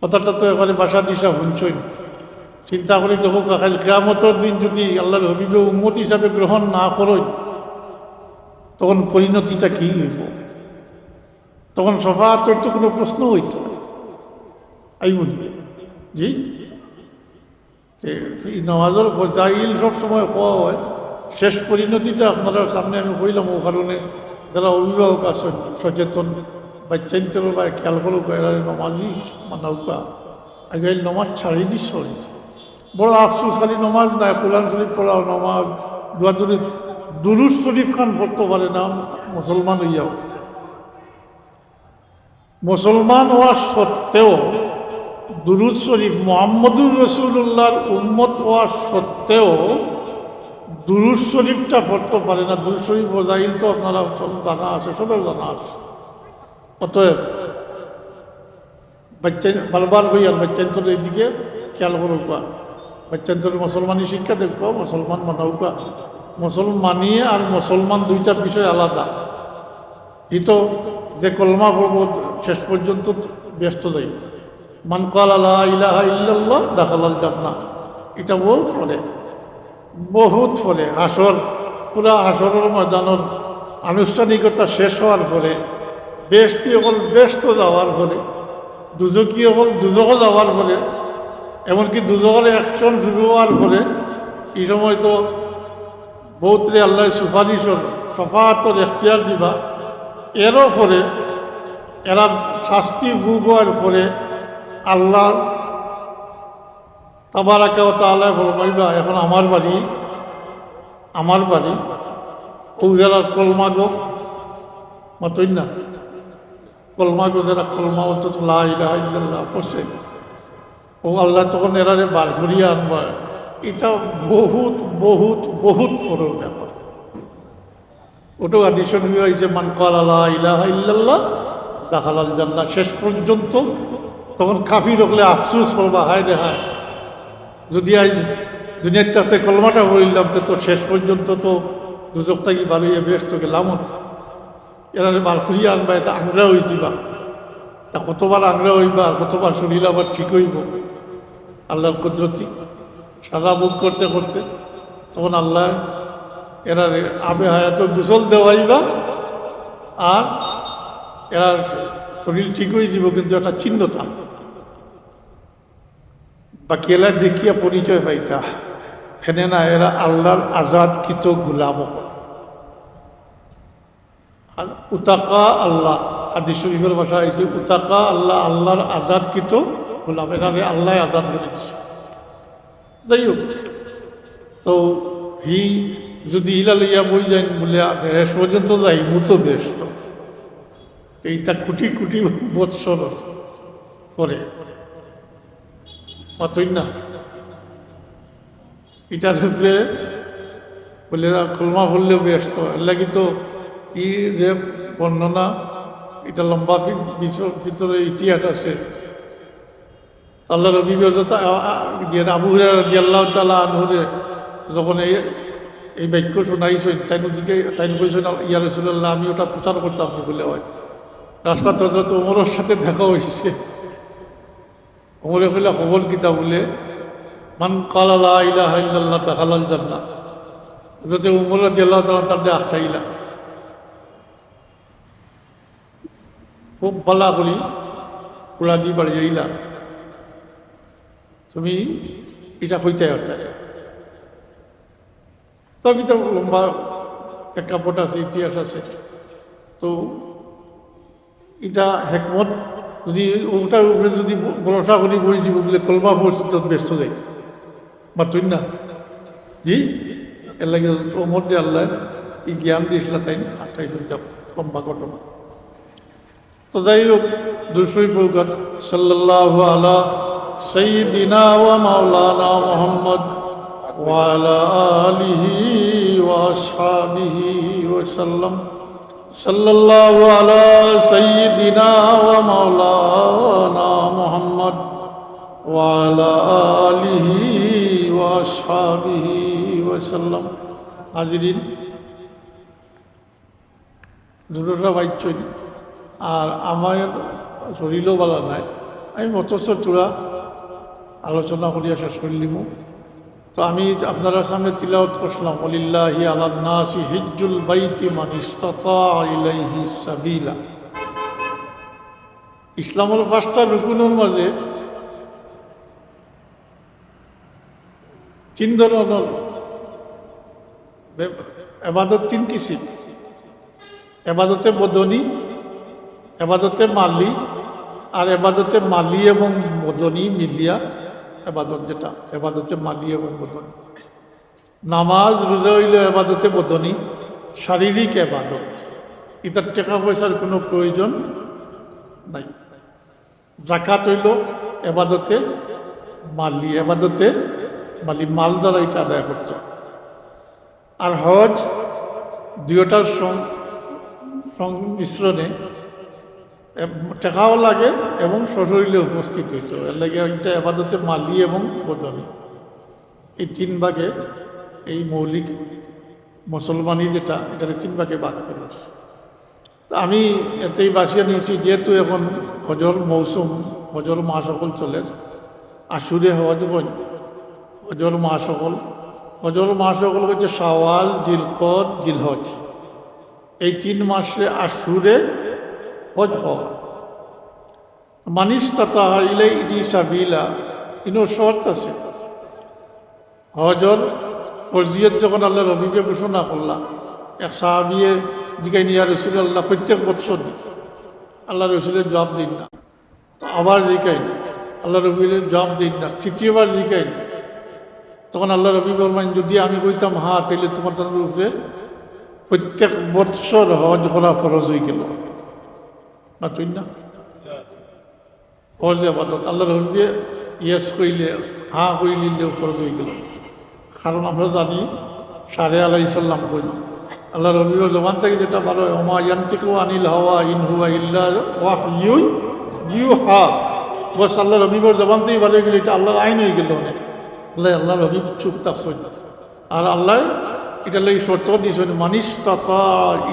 কথাটা তো এবারে বাসা দিশা শুনছই, চিন্তা করি দেখো, কাল কিয়ামতের দিন যদি আল্লাহর হাবিবে উম্মত হিসাবে গ্রহণ না করেন, তখন পরিণতিটা কি হইব? তখন শফাআতের তো কোনো প্রশ্ন হইত না। আই বলি জি, নামাজের ফজাইল সবসময় কোয়া হয়, শেষ পরিণতিটা আপনারা সামনে আমি কইলাম, ও কারণে যারা অভিভাবক আছেন সচেতন বাচ্চাইতের বা খেয়াল করুক, এরা নমাজই মানাউকা আগে নমাজ ছাড়িয়ে দিস। বড় আফসোস, খালি নমাজ নাই, কোরআন শরীফ পড়াও, নমাজ দোয়াদুরি দুরুদ শরীফ খান পড়তে পারে না মুসলমান হইয়াও। মুসলমান হওয়া সত্ত্বেও দুরুদ শরীফ, মুহাম্মদুর রাসূলুল্লাহর উম্মত হওয়া সত্ত্বেও দুরুদ শরীফটা পড়তে পারে না। দুরুদ শরীফ ফজাইল তো আপনারা সব জানা আছে, সবের জানা আছে। অতএব বাচ্চা বারবার হইয়ার বাচ্চান্তর এইদিকে খেয়াল করুকা, বাচ্চান্তর মুসলমানি শিক্ষা দেখবা, মুসলমান মানাউকা। মুসলমানি আর মুসলমান দুইটা বিষয় আলাদা। এই তো যে কলমা পড়ব শেষ পর্যন্ত ব্যস্ত যাই, মান ক্বালা লা ইলাহা ইল্লাল্লাহ দাখালাল জান্নাহ, এটা বহুত ফলে, বহুত ফলে। আসর পুরা আসরের ময়দানের আনুষ্ঠানিকতা শেষ হওয়ার পরে, বেশটি হল ব্যস্ত যাওয়ার পরে, দুজকি হল দুজক যাওয়ার পরে, এমনকি দুজকের অ্যাকশন শুরু হওয়ার পরে, এই সময় তো বহুতরে আল্লাহ সুপারিশর শফাআতর এখতিয়ার দিবা। এরও পরে এরা শাস্তি ভোগ হওয়ার পরে আল্লাহ তাবারাকা ওয়া তাআলা ফরমাইবা, এখন আমার বাড়ি ও যারা কলমা গো মাতই না, কলমা গো যারা কলমা অন্তত লা ইলাহা ইল্লাল্লাহ পড়ছে, ও আল্লাহ তখন এরারে বার করিয়া আনবা। এটা বহুত বহুত বহুত ফরক ব্যাপার। ওটাও হাদিস শরীফে হয়েছে মান ক্বালা লা ইলাহা ইল্লাল্লাহ দাখালাল জান্নাহ। শেষ পর্যন্ত তখন কাফির হলে আফসোস করবা, হায় রে হায়, যদি আজ দুনিয়ার তাতে কলমাটা পড়িলাম তো শেষ পর্যন্ত তো দুজক থাকি বাড়িয়ে ব্যস্ত গেলাম। এরা বার ফুরিয়ে আনবা, এটা আংরা হয়েছিবা, তা কতবার আংরা হইবা আর কতবার শরীর আবার ঠিক হইব আল্লাহর কুদরতি। সাদা বুক করতে করতে তখন আল্লাহ এরা আবে হায়াত গোসল দেওয়াইবা আর এরা শরীর ঠিক হয়ে যাব, কিন্তু একটা চিহ্ন থাক বাকি এলা দেখিয়া পরিচয় পাইতা এখানে না, এরা আল্লাহর আজাদকৃত গোলাম। আর উতাকা আল্লাহ, হাদিস শরীফের ভাষা হয়েছে উতাকা আল্লাহ, আল্লাহর আজাদকৃত গোলাম, এরা আল্লাহ আজাদ করে দিচ্ছে। যাই হোক, তো হি যদি ইলা লইয়া বই যাই বলে শেষ পর্যন্ত যাই মুতো ব্যস্ত, এইটা কোটি কোটি বৎসর পরে মাতই না এটার উপরে বলে কলমা পড়লেও ব্যস্ত। এর লাগি তো ই যে বর্ণনা, এটা লম্বা ভিতরে ইতিহাস আছে। আল্লাহর অভিজ্ঞতা আবু হুরায়রা রাদিয়াল্লাহু তাআলা আনহুরে যখন এই বাক্য শোনাইছেন, তাই কইছেন ইয়া রাসূলুল্লাহ, আমি ওটা প্রচার করতাম বলে হয়। রাস্তাতে হযরত ওমরের সাথে দেখা হয়েছে। ওমরে কইলা খবর কিতা বলে মান ক্বালা লা ইলাহা ইল্লাল্লাহ দাখালাল জান্নাহ। হযরত ওমর রাদিয়াল্লাহু তাআলা তার দিয়ে আটকাইলা, খুব বলা করি পুরা দি বাড়ি যাইলা, তুমি এটা কইতে একটা তবে তো লম্বা প্রেক্ষাপট আছে, ইতিহাস আছে। তো এটা হেকমত যদি ওটার উপরে যদি ভরসা করি বই দিব বলে কলমা পরিস্থিত ব্যস্ত যাই মাত্রই না। জি এর লাগে ওমর দিয়ে আল্লাহ এই জ্ঞান দিয়েছিল, তাই আটটাই শুনতে লম্বা ঘটনা। তো যাই হোক, দুশোই প্রকার সাল্লাল্লাহু আলা সাইয়্যিদিনা ওয়া মাওলানা মুহাম্মদ ওয়া আলা আলিহি ওয়া আসহাবিহি ওয়া সাল্লাম। সাল্লাল্লাহু আলা সাইয়্যিদিনা ওয়া মাওলানা মুহাম্মদ ওয়া আলা আলিহি ওয়া আসহাবিহি ওয়া সাল্লাম। হাজিরিন, দুটোটা বাইচ্ছই আর আমার শরীরও ভালো নাই, আমি মতস্য চূড়া আলোচনা করিয়া শেষ করে নিব। তো আমি আপনারা সামনে তিলাওয়াত করলাম ওয়ালিল্লাহি আলান নাসি হিজ্জুল বাইতি মান ইসতাতা ইলাইহি সাবিলা। ইসলামের 5টা রুকুনের মাঝে 3 ধরনের এবাদত, 3 কিসিম। এবাদতে বদনী, এবাদতে মালি, আর এবাদতে মালি এবং বদনী মিলিয়া এবাদত, যেটা এবাদতে মালি এবং বদনী। নামাজ রোজা হইল এবাদতে বদনী, শারীরিক এবাদত, এটার টাকা পয়সার কোনো প্রয়োজন নাই। যাকাত হইল এবাদতে মালি, এবাদতে মালি, মাল দ্বারা এটা আদায় করতে। আর হজ দুইটার সংমিশ্রণে টাকাও লাগে এবং সশরীরে উপস্থিত হইতে হবে। এর লাগে এটা এবাদতে মালি এবং বদনী, এই 3 ভাগে এই মৌলিক মুসলমানি যেটা, এটাকে 3 ভাগে ভাগ করে। আমি এতেই বাঁচিয়ে নিয়েছি, যেহেতু এখন হজর মৌসুম, হজর মাস সকল চলে, আশুরে হজ বই হজর মাস সকল। হজর মাস সকল হচ্ছে শাওয়াল, জিলকদ, জিলহজ। এই 3 মাসে আশুরে হজ হওয়া। মানিস্তাতা ইলাইহি সাবিলা, ইনো শর্ত আছে। হজর ফরজিয়ত যখন আল্লাহ রবিকে ঘোষণা করলাম, এক সাহাবিয়ে জিজ্ঞাসা ইয়া রাসূলুল্লাহ, প্রত্যেক বছর আল্লাহ রসুলের জবাব দিন না, তো আবার জিজ্ঞাসা আল্লাহ রবির জবাব দিন না, তৃতীয়বার জিজ্ঞাসা। তখন আল্লাহ রবি বলবেন, যদি আমি কইতাম হ্যাঁ, তাহলে তোমার তাদের উপরে প্রত্যেক বৎসর হজ করা ফরজ হয়ে গেল না, তুই না ফরজ আবাদত। আল্লাহ রবি ইয়েস কইলে, হ্যাঁ কইলেও ফরজ হয়ে গেল। কারণ আমরা জানি সারে আলাইহিস সালাম কইল আল্লাহ রবির জবান থেকে যেটা ভালো ওমা ইয়ান্তিকু আনিল হাওয়া ইন হুয়া ইল্লা ওয়াহয়ুন ইউহা। বস আল্লাহ রবির জবান থেকেই ভালো গেল, এটা আল্লাহর আইন হয়ে গেল অনেক। আল্লাহ রবি চুপ থাকছেন। আর আল্লাহ এটা লাগে শর্ত দিয়েছেন মানিস্তাতা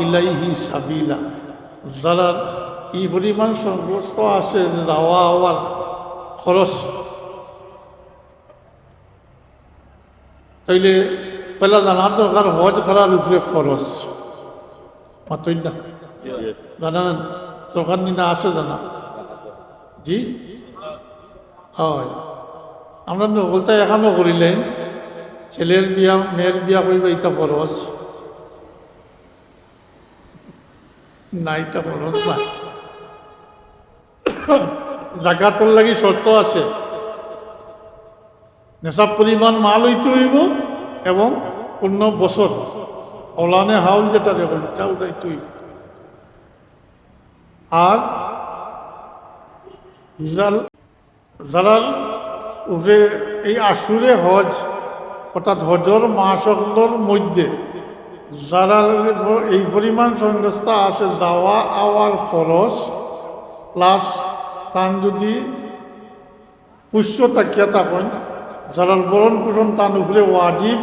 ইলাইহি সাবিলা, যারা এই পরিমাণ সংগ্রস্ত আছে যাওয়া হওয়ার খরচ, তাইলে পয়লা জানা দরকার হজ করার উপরে ফরজ। মাতই না জানান দরকার নিনা আছে জানা? জি হয়। আমরা বলতে এখনো করিলেন ছেলের বিয়া মেয়ের বিয়া করবে, এটা ফরজ না? এটা ফরজ না। জাকাতের লাগি শর্ত আছে, নেশাব পরিমাণ মাল হইতে হইব এবং 15 বছর ওলানে হাউল যেটা রেখল এটা উঠাইতে হইব। আর যারা উপরে এই আশুরে হজ অর্থাৎ হজর মাসগুলোর মধ্যে যারা এই পরিমাণ সংস্থা আছে যাওয়া আওয়ার খরচ প্লাস তান যদি পুষ্য তাকিয়া থাকেন, যারা বরণ পোষণ তান উপরে ওয়াজিব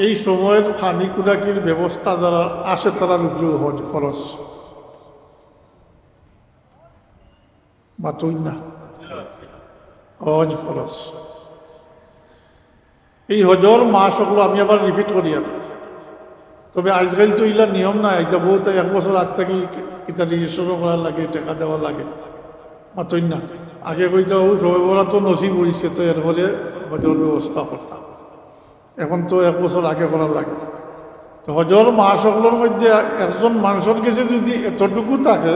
এই সময়ের খানি কুড়াকির ব্যবস্থা যারা আছে তারার উপরেও হজ ফরজ। মাতুই না হজ ফরজ। এই হজর মাসগুলো আমি আবার রিপিট করি আর, তবে আজকাল তো ইলা নিয়ম নাই, এটা বহুত 1 বছর আগ থেকে এটা রেজিস্ট্রেশন করা লাগে, টাকা দেওয়া লাগে। মাতই না আগে কইতাও সবাই বলা তো নসিব হয়েছে তো এরপরে হজর ব্যবস্থা করতাম, এখন তো 1 বছর আগে করা লাগে। তো হজর মাসগুলোর মধ্যে একজন মানুষের কাছে যদি এতটুকু থাকে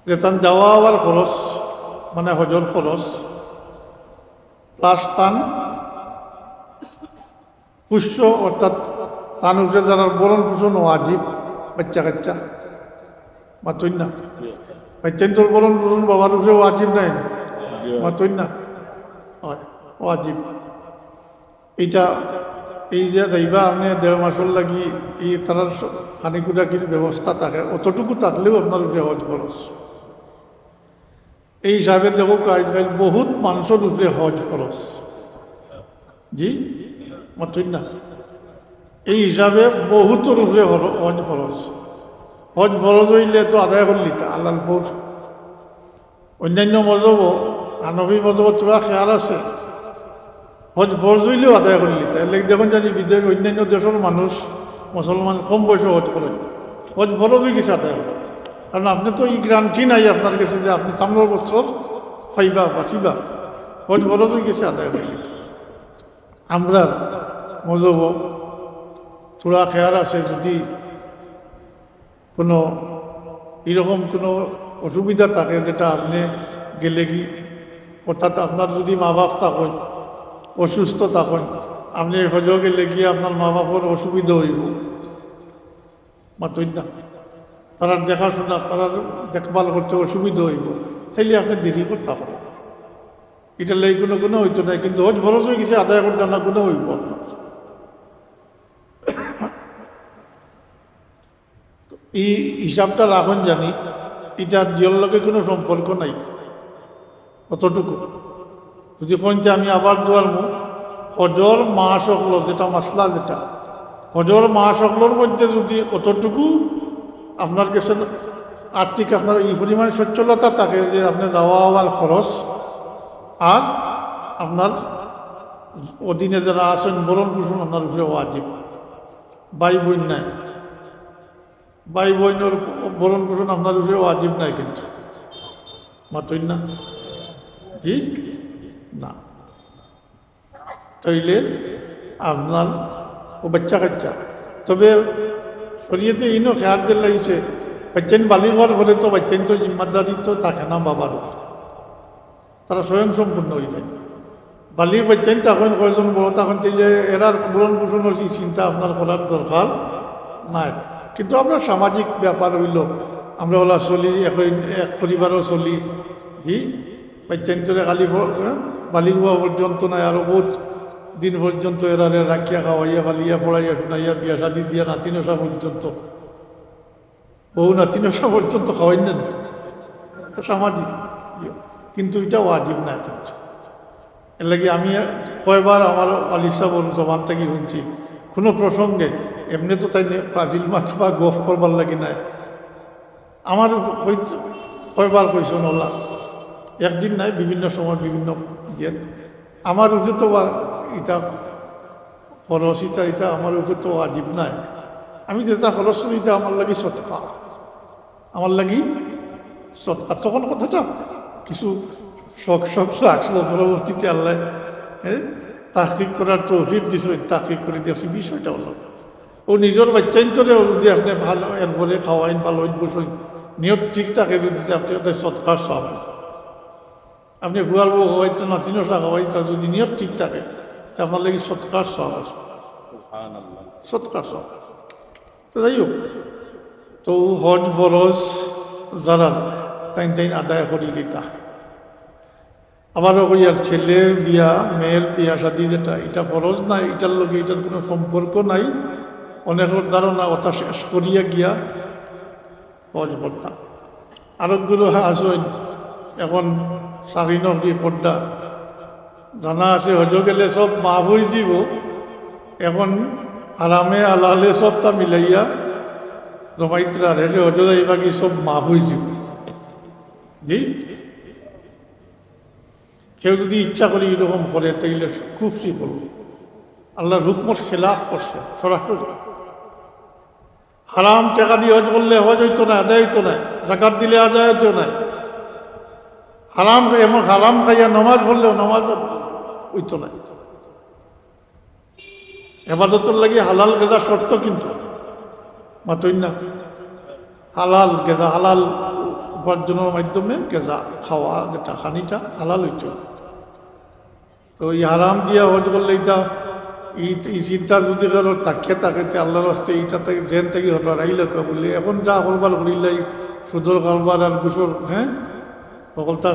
যে তার যাওয়া আবার খরচ মানে হজর খরচ প্লাস তান পুষ্য অর্থাৎ তান উপরে যারা বরণ পোষণ ওয়াজিব বাচ্চা কাচ্চা, মাতই না বাচ্চান তোর বরণ পোষণ বাবার উপরে ওয়াজিব নাই, মাতই না ওয়াজিব। এইটা এই যে যাইবা আপনি 1.5 মাসের লাগি এই তার খানিকুটাকির ব্যবস্থা থাকে, অতটুকু থাকলেও আপনার উপরে হজ খরচ। এই হিসাবে দেখো আজকাল বহুত মানুষের উপরে হজ খরচ। জি মাতই না এই হিসাবে বহুতর উপরে হজ ফরজ। হজ ফরজ হইলে তো আদায় করলি তা আল্লাহর। অন্যান্য মজব আনবী মজব তোরা খেয়াল আছে, হজ ফরজ হইলেও আদায় করলি তা। এলে দেখুন জানি বিদেশ অন্যান্য দেশের মানুষ মুসলমান কম বয়সে হজ করেন, হজ ফরজ হয়ে গেছে আদায় করে। কারণ আপনি তো এই গ্রান্টি নাই আপনার কাছে যে আপনি 15 বছর ফাইবা বাঁচিবা, হজ ফরজ হয়ে গেছে আদায় করলি। আমরা মজব তোরা খেয়াল আছে যদি কোনো এরকম কোনো অসুবিধা থাকে যেটা আপনি গেলে কি অর্থাৎ আপনার যদি মা বাপ থাকেন অসুস্থ থাকেন, আপনি হজ গেলে গিয়ে আপনার মা বাপের অসুবিধা হইব, মাতই না তারা দেখাশোনা তারা দেখভাল করতে অসুবিধা হইব, তাইলে আপনি দেরি করতে পারেন। এটা লাই কোনো হইতো না, কিন্তু হজ ফরজ হয়ে গেছে আদায় করতে না কোনো হইব আপনার। এই হিসাবটা রাখুন জানি এটা জিওর লগে কোনো সম্পর্ক নাই অতটুকু। যদি কোনটা আমি আবার দুয়ারমু হজর মাস হকল যেটা মাসলা যেটা হজর মাস হকলোর মধ্যে যদি অতটুকু আপনার কাছে আর্থিক আপনার এই পরিমাণ সচ্ছলতা থাকে যে আপনি যাওয়া হওয়ার খরচ আর আপনার অধীনে যারা আছেন বরণ পোষণ আপনার উপরে ওয়াজিব, ভাই বোন নাই, ভাই বোনের বরণ পোষণ আপনার উপরে ওয়াজিব নাই, কিন্তু মাতই না জি না। তাইলে আপনার ও বাচ্চা কাচ্চা, তবে শরীয়তে ইনো খেয়াল দিয়ে লাগিয়েছে বাচ্চান বালিগ হওয়ার পরে তো বাচ্চান তো জিম্মাদারি তো থাকে না বাবার উপরে, তারা স্বয়ং সম্পূর্ণ হয়ে যায়। বালিগ বাচ্চান তখন কয়েকজন বড় তখন যে এরার বরণ পোষণের কি চিন্তা আপনার করার দরকার নাই। কিন্তু আপনার সামাজিক ব্যাপার হইল আমরা ওলা চলি এক পরিবারও চলি জি বাচ্চান তো খালি বালিগ হওয়া পর্যন্ত নাই, আরও বহুত দিন পর্যন্ত এরারে রাখিয়া খাওয়াইয়া ফালিয়া পড়াইয়া শোনাইয়া বিয়া শাদি দিয়া নাতিনসা পর্যন্ত বহু নাতিনসা পর্যন্ত খাওয়াই না, তো সামাজিক। কিন্তু এটা ওয়াজিব না কিন্তু। এর লাগে আমি কয়বার আমার আলিসা বল জবান থেকে শুনছি কোনো প্রসঙ্গে এমনি তো তাই ফাজিল মাছ বা গফ করবার লাগে নাই। আমার কয়বার কইস নলা একদিন নাই, বিভিন্ন সময় বিভিন্ন ইয়ে আমার উপরে তো এটা খরচ, এটা আমার উপরে তো ওয়াজিব নাই। আমি যেটা খরচ করি এটা আমার লাগি সৎকা, আমার লাগি সৎকা। তখন কথাটা কিছু শখ রাখছিল, পরবর্তীতে আল্লাহ তাহকিক করার তৌফিক দিছে, তাহকিক করে দিয়েছি। বিষয়টা হলো ও নিজের বাচ্চান্তরে যদি আপনি ভালো এরপরে খাওয়াইন পালোইন বসুন, নিয়ত ঠিক থাকে যদি আপনি একটা সৎকার সব, আপনি ভুয়ার বউ খাওয়াইতে না তিনশা খাওয়াইতে যদি নিয়ত ঠিক থাকে তা আপনার লাগে সৎকার সব আছে, সৎকার সব। যাই হোক, তো হজ ফরজ যারা টাইন আদায় করি এটা। আবারও কইয়ার ছেলের বিয়া মেয়ের বিয়া শাদী যেটা, এটা ফরজ নাই, এটার লগে এটার কোনো সম্পর্ক নাই। অনেকের ধারণা কথা শেষ করিয়া গিয়া হজ করতাম। আরবগুলো আসেন এখন চাকরি নকরি পর্দা জানা আছে, হজ গেলে সব মাফ হয়ে দিব। এখন আরামে আলালে সবটা মিলাইয়া জমাইতরা রেলে হজ যাইবা কি সব মাফ হয়ে যাব। জি, কেউ যদি ইচ্ছা করি এরকম করে তাইলে কুফরি করবে, আল্লাহর হুকমত খেলাফ করছে সরাসরি। হারাম টাকা দিয়ে হজ করলে হজ হইতো না, আদায় হইতো না। জাকাত দিলে আদায় হইতো না। হারাম এমন হারাম খাইয়া নমাজ পড়লেও নমাজ হইতো না। এবাদতের লাগে হালাল গেদা শর্ত, কিন্তু মাতই না হালাল গেদা, হালাল উপার্জনের মাধ্যমে গেদা খাওয়া যেটা খানিটা হালাল হইত। তো এই হারাম দিয়া হজ করলে এটা এই চিন্তা যদি কারো তাকিয়ে থাকে আল্লাহর রাস্তায় এইটা থেকে জেন থেকে হঠাৎ আইলে বললে এখন যা করবার করিলাই সুদর কারবার আর গুসর, হ্যাঁ সকলটা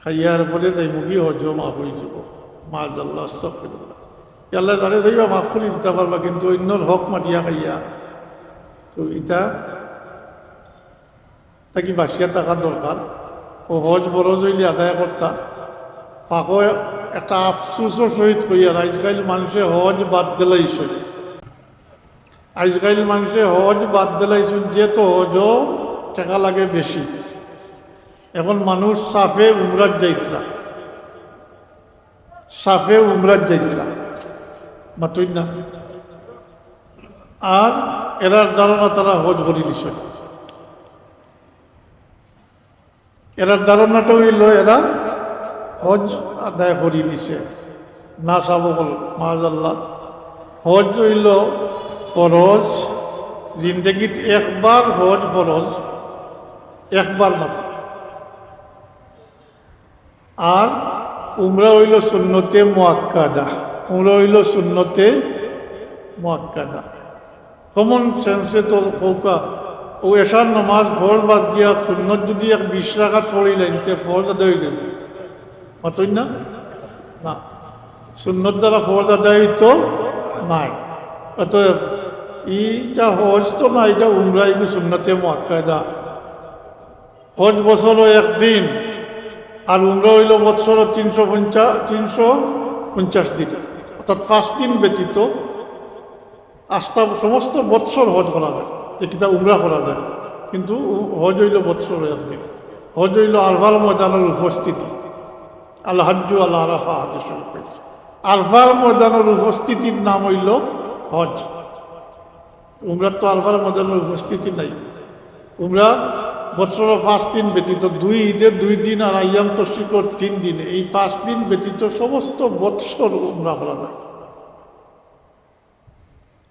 খাইয়ার পরে তাই মুখী হজ মাফ হয়ে যাব। মাজ আল্লাহ আস্তাগফিরুল্লাহ, আল্লাহ তারে যাইবা মাফ করে দিতে পারবা, কিন্তু অন্যর হক মাটিয়া খাইয়া তো এটা তাকে বাসিয়া থাকা দরকার। ও হজ ফরজ হইলে আদায় করতা। ফাঁকো একটা আফসুসের সহিত কইয়ার আজকাল মানুষে হজ বাদ দিলাইছে, আজকাল মানুষে হজ বাদ দিলাইছে, যেহেতু হজও টাকা লাগে বেশি। এখন মানুষ সাফে উমরাত যাইতরা, সাফে উমরাত যাইতরা মাতই না। আর এরার ধারণা তারা হজ করি দিছে, এরার ধারণাটা হইল এরা হজ আদায় করি দিছে না। সাবকল মাজাল্লাহ, হজ হইল ফরজ, জিন্দগিত একবার হজ ফরজ, একবার মাত্র। আর উমরা হইল সুন্নতে মুআক্কাদা, উমরা হইল সুন্নতে মুআক্কাদা। কমন সেন্সে তো কৌকা ও এশার নমাজ ফরজ বাদ দিয়া সুন্নত যদি 20 রাকাত পড়িলেন তে ফরজ আদায় হয়ে গেল, মাতই না না। সুন্নত দ্বারা ফরজ আদায় হইতো নাই। অতএব এইটা হজ তো না, এটা উমরা, এগুলো সুন্নতে মুআক্কাদা। হজ বছরও একদিন আর উমরা হইল বৎসর 350 দিন, অর্থাৎ 5 দিন ব্যতীত 8টা সমস্ত বৎসর হজ করা যায়, এটা উমরা করা যায়। কিন্তু হজ হইল বৎসর একদিন। হজ হইল আরফার ময়দানের উপস্থিতি, আল্লাহ হাজ্জু আল্লাহ আরাফা হাদিস পেয়েছে। আরফার ময়দানের উপস্থিতির নাম হইল হজ। উমরার তো আরফার ময়দানের উপস্থিতি নাই। উমরা বৎসর 5 দিন ব্যতীত, 2 ঈদের 2 দিন আর আইয়াম তশরিকর 3 দিন, এই 5 দিন ব্যতীত সমস্ত বৎসর উমরা করা যায়।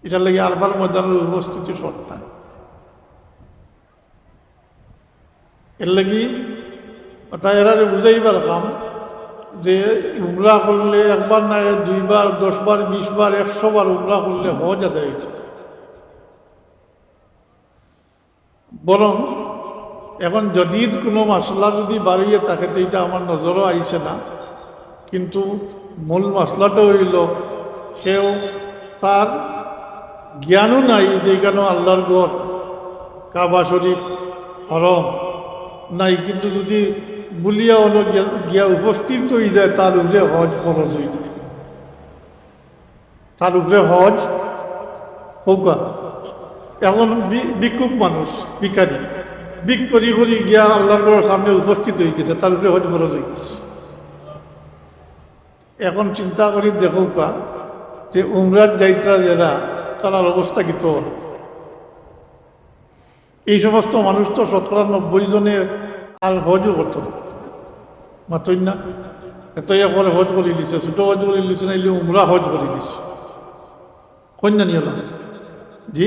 এটার লাগে আরফার ময়দানের উপস্থিতি শর্ত নাই। এর লাগি তাই এরা বুঝাইবার কাম যে উমরা করলে একবার না 2 বার 10 বার 20 বার 100 বার উমরা করলে হজ আদায় হইত। বরং এখন জদিদ কোনো মাসলা যদি বাড়িয়ে থাকে তো এটা আমার নজরও আইছে না, কিন্তু মূল মশলাটা হইল সেও তার জ্ঞানও নাই যে কেন আল্লাহর ঘর কাবা শরীফ হরম নাই, কিন্তু যদি বলিয়া হলো গিয়া উপস্থিত হয়ে যায় তার উপরে হজ ফরজ হয়ে যায়, তার উপরে হজ হোকা। এখন ভিক্ষুক মানুষ ভিখারি ভিক করি করি গিয়া আল্লাহর সামনে উপস্থিত হয়ে গেছে, তার উপরে হজ ফরজ হয়ে গেছে। এখন চিন্তা করি দেখো যে উমরার যাইত্রা যারা তার অবস্থা কি তো এই সমস্ত মানুষ তো 90 জনে আর হজও করতো মাতই না, এতই করে হজ করে দিছে, ছোট হজ করে দিছে না, উমরা হজ করে দিছে কন্যা নিয়ে জি।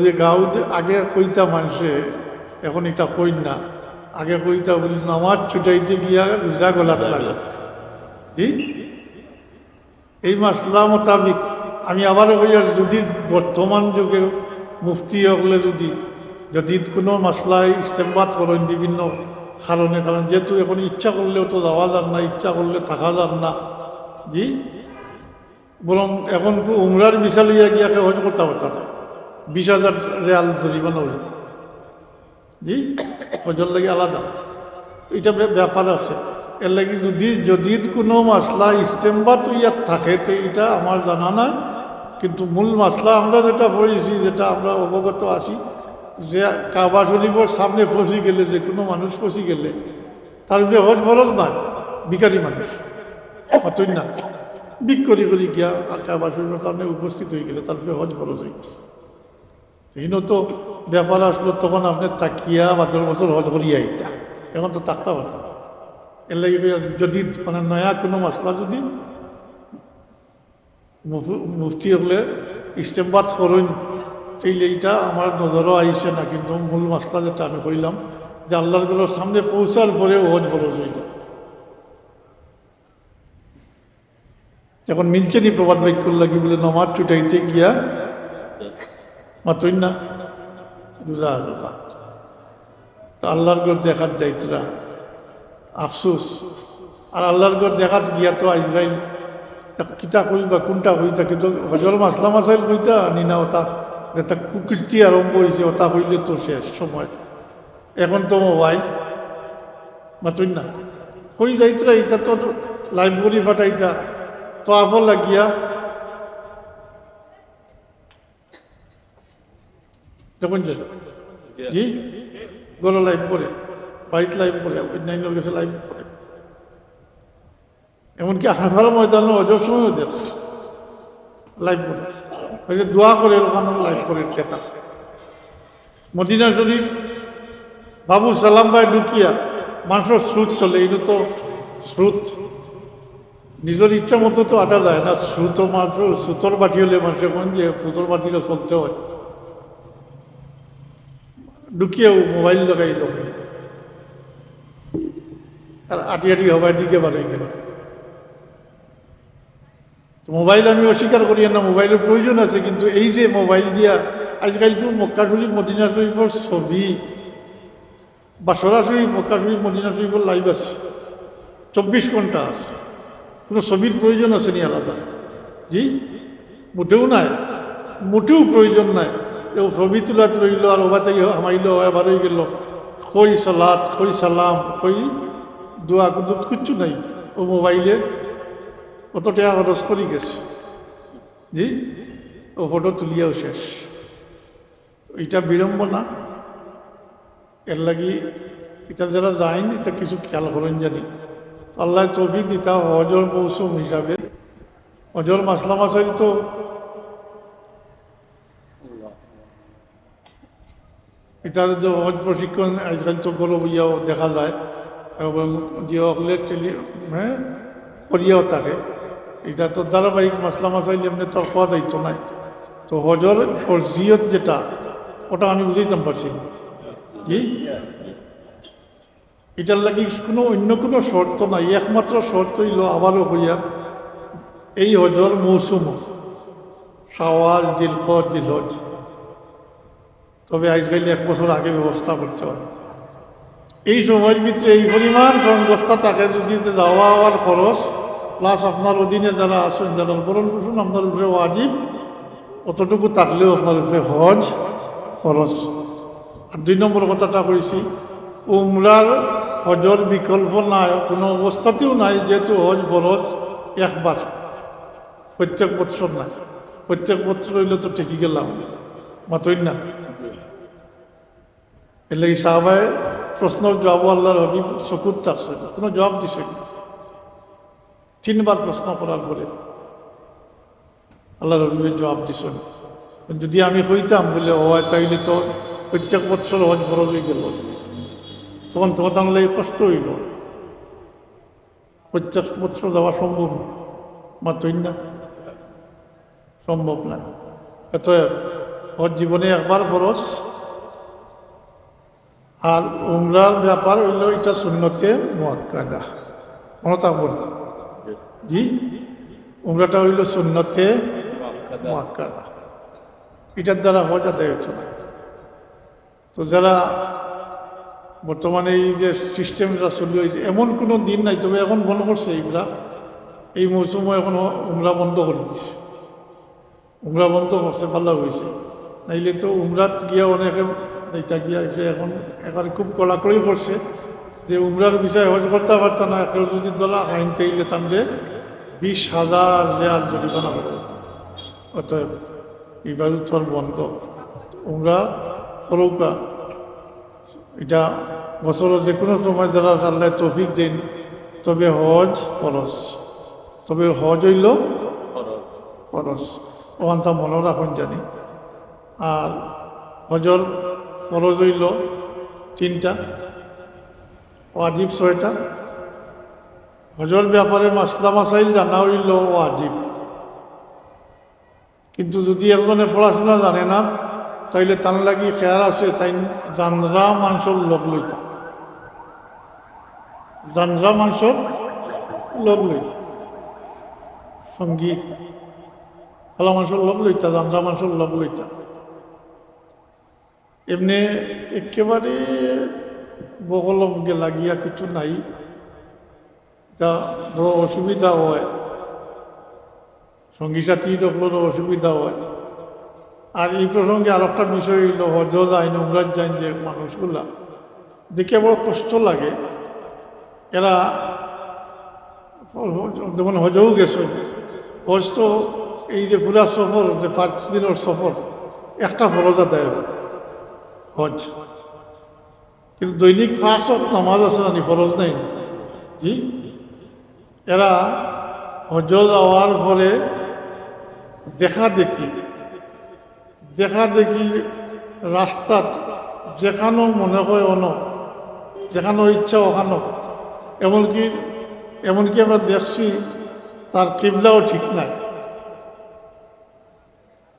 যে গাঁৱত আগে কইতা মানুষে এখন এটা কই না, আগে কইতা বলি নামাজ ছুটাইতে গিয়া রোজা গলাত লাগে জি। এই মাসলা মোতাবিক আমি আবারও কই, আর যদি বর্তমান যুগে মুফতি হলে যদি কোনো মাসলায় ইস্তেমবাদ করেন বিভিন্ন কারণে, কারণ যেহেতু এখন ইচ্ছা করলেও তো যাওয়া যান না, ইচ্ছা করলে থাকা যান না জি, বরং এখন উমরার ভিসা লইয়া গিয়াকে হজ করতে পারতাম না, 20,000 রিয়াল জরিমানা হইল জি, হজর লাগে আলাদা, এটা ব্যাপার আছে। এর লাগে যদি কোনো মাসলা ইস্তেমবাদ ইয়াত থাকে তো এটা আমার জানা নাই, কিন্তু মূল মাসলা আমরা যেটা পড়েছি, যেটা আমরা অবগত আছি, যে কাবা শরীফের সামনে ফসি গেলে, যে কোনো মানুষ ফসি গেলে তার উপরে হজ ফরজ নয়, ভিখারি মানুষ অতই না, বিক করি করি গিয়া কাবা শরীফের সামনে উপস্থিত হয়ে গেলে তার উপরে হজ ফরজ হয়ে গেছে। এইনো তো ব্যাপার আসলো তখন আপনি তাকিয়া বা 10 বছর হজ করিয়া এটা, এখন তো তাকতে পারতাম। এর লাগে যদি মানে নয়া কোনো মাসলা যদি মুফতি হলে ইস্তেমবাদ করেন তাইলে এইটা আমার নজরও আইসে না, কিন্তু মূল মাসলা যেটা আমি কইলাম যে আল্লাহর ঘরের সামনে পৌঁছার পরেও হজ ফরজ হয়ে যায়। এখন মিলছে নি প্রবাদ বাক্য লাগি বলে নমাজ ছুটাইতে গিয়া মাতই না রোজা রোজা, আল্লাহর ঘর দেখার দায়িত্বরা আফসোস। আর আল্লাহর ঘর দেখাত গিয়া তো আজরাইল কিতা কইবা কোনটা কইতা, কিন্তু হজর মাসলা মাসাইল কইতা আনি না, ওটা যেটা কুকীর্তি আরম্ভ হয়েছে ওটা হইলে তো শেষ সময়। এখন তো মোবাইল মাতই না হই যাইতরা, এটা তো লাইব্রেরি ফাটাইটা তো আফল লাগিয়া দেখুন যে জি গরো লাইভ করে, বাইক লাইভ করে, অন্যান্য গেছে লাইভ করে, এমনকি হাফার ময়দানও অজর সময়ও দেখছে লাইভ করে, ওই যে দোয়া করে ওখানে লাইভ করে দেখা। মদিনা শরীফ বাবু সালাম ভাই ঢুকিয়া মানুষের স্রোত চলে, এটা তো স্রোত নিজের ইচ্ছা মতো তো আটা যায় না, স্রোত মাত্র সুতোর বাটি হলে মানুষের কোন যে সুতোর বাটিটা চলতে হয়, ঢুকিয়েও মোবাইল লাগাইল আর আটি আটি হবার দিকে বাড়াই গেল। মোবাইল আমি অস্বীকার করি না, মোবাইলের প্রয়োজন আছে, কিন্তু এই যে মোবাইল দিয়া আজকাল তো মক্কা শরীফ মদিনা শরীফের ছবি বা সরাসরি মক্কা শরীফ মদিনা শরীফের লাইভ আছে, 24 ঘন্টা আছে, কোনো ছবির প্রয়োজন আছে নি আলাদা জি, মোটেও নাই, মোটেও প্রয়োজন নাই। এও ছবি তোলা রইল আর ওবা থেকে হামাইল এবার হয়ে গেল কই সালাত কই সালাম কই দোয়া কুদুত কিচ্ছু নাই, ও মোবাইলে কত টাকা খরচ করে গেছে জি, ও ফটো তুলিয়াও শেষ। এটা বিড়ম্বনা, এর লাগি এটা যারা যায়নি এটা কিছু খেয়াল করেন জানি, আল্লাহ তৌফিক দিতা হজর মৌসুম হিসাবে হজর মাসলা মাসাইল তো এটা যে হজ প্রশিক্ষণ আজকাল তো গরু ইয়াও দেখা যায় এবং যে করিয়াও থাকে, এটা তো ধারাবাহিক মাসলা মাসাইল এমনি তো হওয়া দায়িত্ব নাই। তো হজর ফরজিয়ত যেটা ওটা আমি বুঝাইতাম পারছি জি, এটার লাগি কোনো অন্য কোনো শর্ত নাই, একমাত্র শর্ত হইল আবারও হইয়া এই হজর মৌসুম শাওয়াল জিলকদ জিলহজ, তবে আজকাল 1 বছর আগে ব্যবস্থা করতে হবে। এই সময়ের ভিতরে এই পরিমাণ সংস্থা তাকে যদি যাওয়া হওয়ার খরচ প্লাস আপনার অধীনে যারা আছেন যারা ভরণ পোষণ আপনার উপরে ওয়াজিব, অতটুকু থাকলেও আপনার উপরে হজ খরচ। আর 2 নম্বর কথাটা কইছি, উমরার হজর বিকল্প নাই, কোনো অবস্থাতেও নাই, যেহেতু হজ ফরজ একবার, প্রত্যেক বছর নাই। প্রত্যেক বছর হইলে তো ঠিকই গেলাম, মাতই না। এলে এই সাহাবায় প্রশ্নের জবাব আল্লাহর হবিব চকুত থাকছে, কোনো জবাব দিছে 3বার প্রশ্ন করার পরে আল্লাহর হবিবের জবাব দিছেন। যদি আমি হইতাম বলে ও চাইলে তো প্রত্যেক বছর হজ ফরজ হয়ে গেল, তখন তোমার এই কষ্ট হইল, প্রত্যেক বছর যাওয়া সম্ভব মাতই না, সম্ভব না। অতএব হজ জীবনে একবার ফরজ। আর উমরার ব্যাপার হইল এটা সুন্নতে মুআক্কাদা, মনে থাকবো না জি, উমরাটা হইল সুন্নতে মুআক্কাদা, এটার দ্বারা হজ আদায় হতো না। তো যারা বর্তমানে এই যে সিস্টেমটা চলে হয়েছে, এমন কোনো দিন নাই, তবে এখন বন্ধ করছে এইগুলা, এই মৌসুমে এখন উমরা বন্ধ করে দিচ্ছে, উমরা বন্ধ করছে, ভালো হয়েছে। নাইলে তো উমরাত গিয়া অনেকে এইটা গিয়া এসে এখন এবার খুব কড়াকড়ি করছে যে উমরার বিষয়ে হজ করতে পারতাম না, কেউ যদি দলা আইন চাইলে তাহলে 20,000 রিয়াল জরিমানা করবে। অতএব ইবাদত বন্ধ, উমরা সরৌকা, এটা বছরের যে কোনো সময় যারা আল্লাহ তৌফিক দেন, তবে হজ ফরজ, তবে হজ হইল ফরজ, ওখান তা মনে রাখুন জানি। আর হজর ফরজ হইল 3টা, ওয়াজিব 6টা। হজর ব্যাপারে মাসলা মাসাইল জানা হইল ওয়াজিব, কিন্তু যদি একজনে পড়াশোনা জানে না তাইলে তার লাগি খেয়াল আছে, তাই জানরা মাংসর লোক লইতা, জানরা মাংসর লোক লইতা, সঙ্গী ভালো মাংসর লোক লইতা, জানরা মাংসর লোক লইতা। এমনি একেবারে বগলকে লাগিয়া কিছু নাই, যা বড় অসুবিধা হয়, সঙ্গী সাথী রকমের অসুবিধা হয়। আর এই প্রসঙ্গে আর একটা বিষয় হইল, হজ যায় উমরাত যান যে মানুষগুলা, দেখে বড় কষ্ট লাগে। এরা যেমন হজও গেছে, হজ তো এই যে পুরা সফর, যে 5 দিনের সফর, একটা ফরজ আদায় হবে হজ, কিন্তু দৈনিক 5 ওয়াক্ত নামাজ আছে না, ফরজ নাই জি। এরা হজ যাওয়ার পরে দেখা দেখি রাস্তার যেখানো মনে হয় অন, যেখানো ইচ্ছা ওখানো, এমনকি আমরা দেখছি তার কিবলাও ঠিক নাই,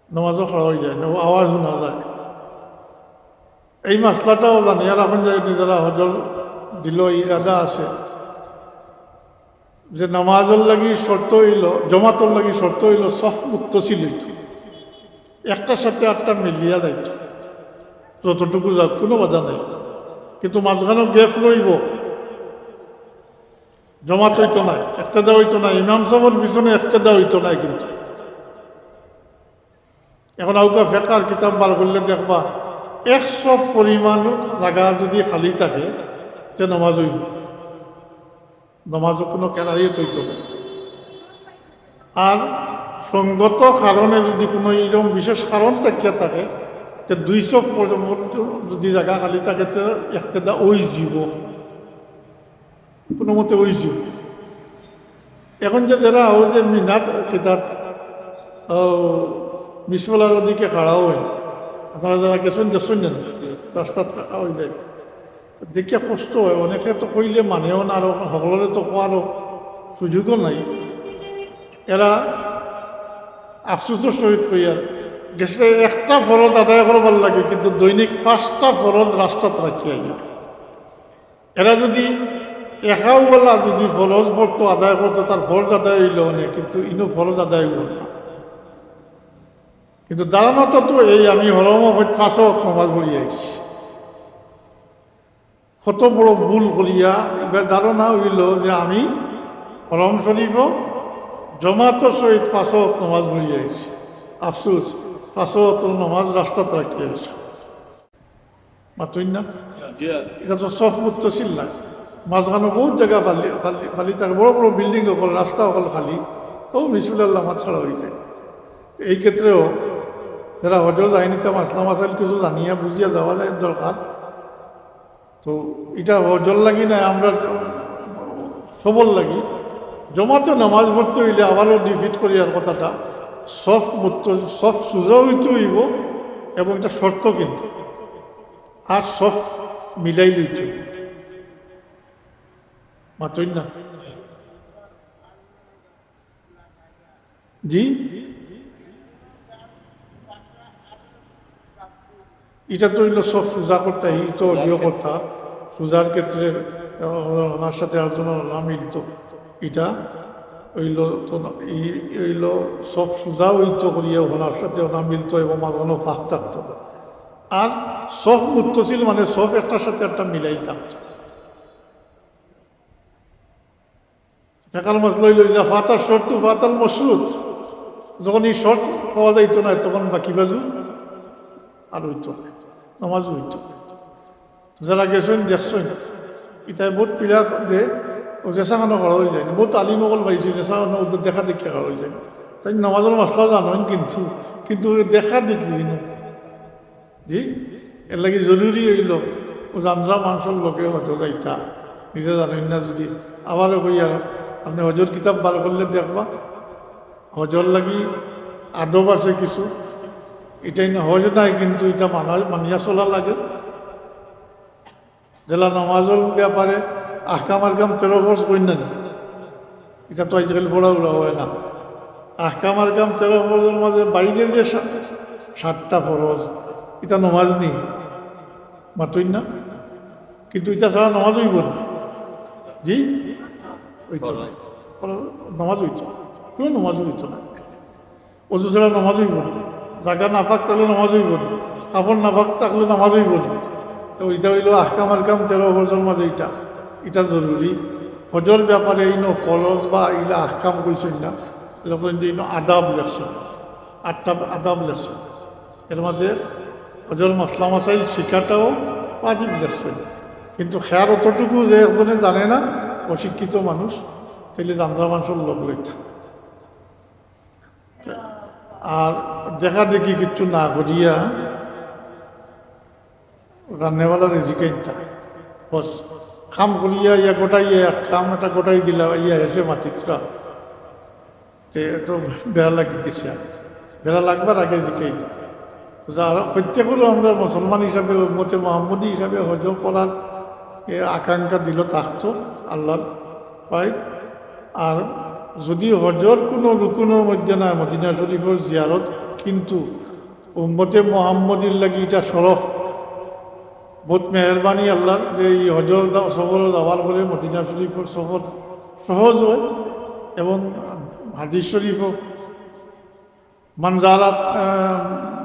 নামাজও খাড়া হয়ে যায়, আওয়াজ শোনা যায়। এই মশলাটাও জানি। আর এখন যারা হজর দিল ইরাদা আছে যে নামাজের লাগি শর্ত হইল, জমাতর লাগি শর্ত হইল সফ মুত্তসিল হইত, একটার সাথে একটা মিলিয়া যাইত, যতটুকু যাক কোনো বাধা নেই, কিন্তু মাঝখানেও গ্যাপ রইব, জমাত হইতো না, একটাদা হইতো না, ইমাম সাহেবের পিছনে একটাদা হইতো না। কিন্তু এখন আউকা ফেকার কিতাব বার করলে দেখবা 100 পরিমাণ জায়গা যদি খালি থাকে, যে নামাজ হইব, নামাজও কোনো কেনারিয়ে তৈত না। আর সঙ্গত কারণে যদি কোনো এরকম বিশেষ কারণ থাকিয়া থাকে, যে 200 যদি জায়গা খালি থাকে, তো একটা ওই জীব কোনো মতে ওই জীব। এখন যে যারা ওই যে মিনাত কিতাব বিশ্বলার ওদিকে খাড়া হয়, আপনারা যারা গেছেন দেখছেন না, রাস্তাত রাখা হয়ে যায়, দেখিয়া কষ্ট হয়। অনেকে তো কইলে মানেও না, আর সকলের তো কোয়ারও সুযোগও নাই। এরা আফসোসের সহিত কইয়ার গেছে একটা ফরজ আদায় করবার লাগে, কিন্তু দৈনিক 5টা ফরজ রাস্তাত রাখিয়া যায়। এরা যদি একাওবেলা যদি ফরজ ভক্ত আদায় করতো, তার ফরজ আদায় হইল অনেক, কিন্তু ইনো ফরজ আদায় হইল না। কিন্তু দাঁড়ানো তো এই আমি হরম 5 ওয়াক্ত নামাজ পড়িয়ে আইছি, কত বড় ভুল করিয়া এবার ধারণা হইল যে আমি হরম শরীফ জমাতো সহিত পাঁচত নমাজ পড়িয়া আইছি। আফসোস পাঁচত নমাজ রাস্তাত রাখিয়া আইছি। মাতুই না, এটা তো সফ মুত্তসিল না। মাঝখানে বহুত জায়গা খালি খালি খালি তার বড় বড় বিল্ডিং অকল রাস্তা অকল খালি, ও মিসুল্লাহ মাথাড়া হয়ে যায়। এই ক্ষেত্রেও যারা হজর যায়নি তা মাসলা মাসাইল কিছু জানিয়া বুঝিয়া যাওয়া যায় দরকার। তো এটা হজর লাগি না, আমরা সবল লাগি জমাতে নামাজ পড়তে হইলে আবারও ডিফিট করিয়ার কথাটা সফ সুজা হইতে হইব, এবং এটা শর্ত কিন্তু, আর সফ মিলাই লইতে হইব। মাতই না জি, এটা তো হইল সব সোজা করতে, এই তো ইয়ে কথা সোজার ক্ষেত্রে ওনার সাথে আলোচনা না মিলত, এটা হইল তো হইল সব সোজা হইত করিয়া ওনার সাথে ওনা মিলত এবং মাঝখানে ফাঁক থাকতো। আর সব মুত্তসিল মানে সব একটার সাথে একটা মিলাই থাকতো। টাকার মাছ লইল যা ফাতার শর্ত ফাতাল মসরুত, যখন এই শর্ট পাওয়া যাইতো না তখন বাকি বাজু আর হইতো নামাজ হইতো। যারা গেছেন দেখছেন ইটাই বহুত পীড়া দে ও জেসাখানো করা হয়ে যায়, বহুত আলিমকল পাইছে জেসাখানো ওদের দেখা দেখি করা হয়ে যায়। তাই নামাজের মশলা জানেন কিন্তু কিন্তু দেখা দেখি জি, এর লাগে জরুরি হইল ও জানরা মানুষের লোকে হয়তো যাইতা নিজে জানেন না। যদি আবারও কই আর আপনি হজর কিতাব বার করলে দেখবা হজর লাগি আদব আছে কিছু, এটাই না হজ নাই কিন্তু এটা মানিয়া চলা লাগে। যেলা নামাজের ব্যাপারে আহকাম আরকাম 13 ফরজ কই না, এটা তো আজকাল পড়া উড়া হয় না। আহকাম আরকাম 13 ফরজের মাঝে বাইরের যে 7টা ফরজ, এটা নামাজ নেই মাতই না, কিন্তু এটা ছাড়া নামাজ হইব না। জি হইত নামাজ হইত, কোনো নামাজ হইত না। অজু ছাড়া নামাজ হইব না, জায়গা নাফাক থাকলে নামাজ হইব না, কাপড় নাফাক থাকলে নামাজ হইব না। তো এটা হইল আহকাম আরকাম 13 ফরজের মাঝে এটা জরুরি। হজর ব্যাপারে এই ফরজ বা এইলা আহকাম কইছেন না, এরকম আদাব লেখছেন, 8টা আদাব লেখছেন। এর মাঝে হজর মশলা মশাইল শিক্ষাটাও ওয়াজিব লেখছেন। কিন্তু খেয়ার অতটুকু যে একজনে জানে না, অশিক্ষিত মানুষ, তাইলে জানরা মানুষের লোক লইতা আর দেখা দেখি কিচ্ছু না করিয়া রান্নেওয়ালা রেজিকেনটা বস খাম করিয়া ইয়া গোটাইয়া খাম একটা গোটাই দিলা ইয়া হেসে মাতিত্রা তো বেড়া লাগি গেছে। বেড়া লাগবার আগে জিকাইটা যারা প্রত্যেকেরও আমরা মুসলমান হিসাবে উম্মতে মোহাম্মদী হিসাবে হজ করার আকাঙ্ক্ষা দিল থাকতো আল্লাহর পাই। আর যদি হজর কোনো রুকুনের মধ্যে না মদিনা শরীফের জিয়ারত, কিন্তু উম্মতে মোহাম্মদীর লাগি এটা শরফ, বহুত মেহরবানি আল্লাহর যে এই হজর সফর যাওয়ার পরে মদিনা শরীফের সফর সহজ হয়। এবং হাদিস শরীফও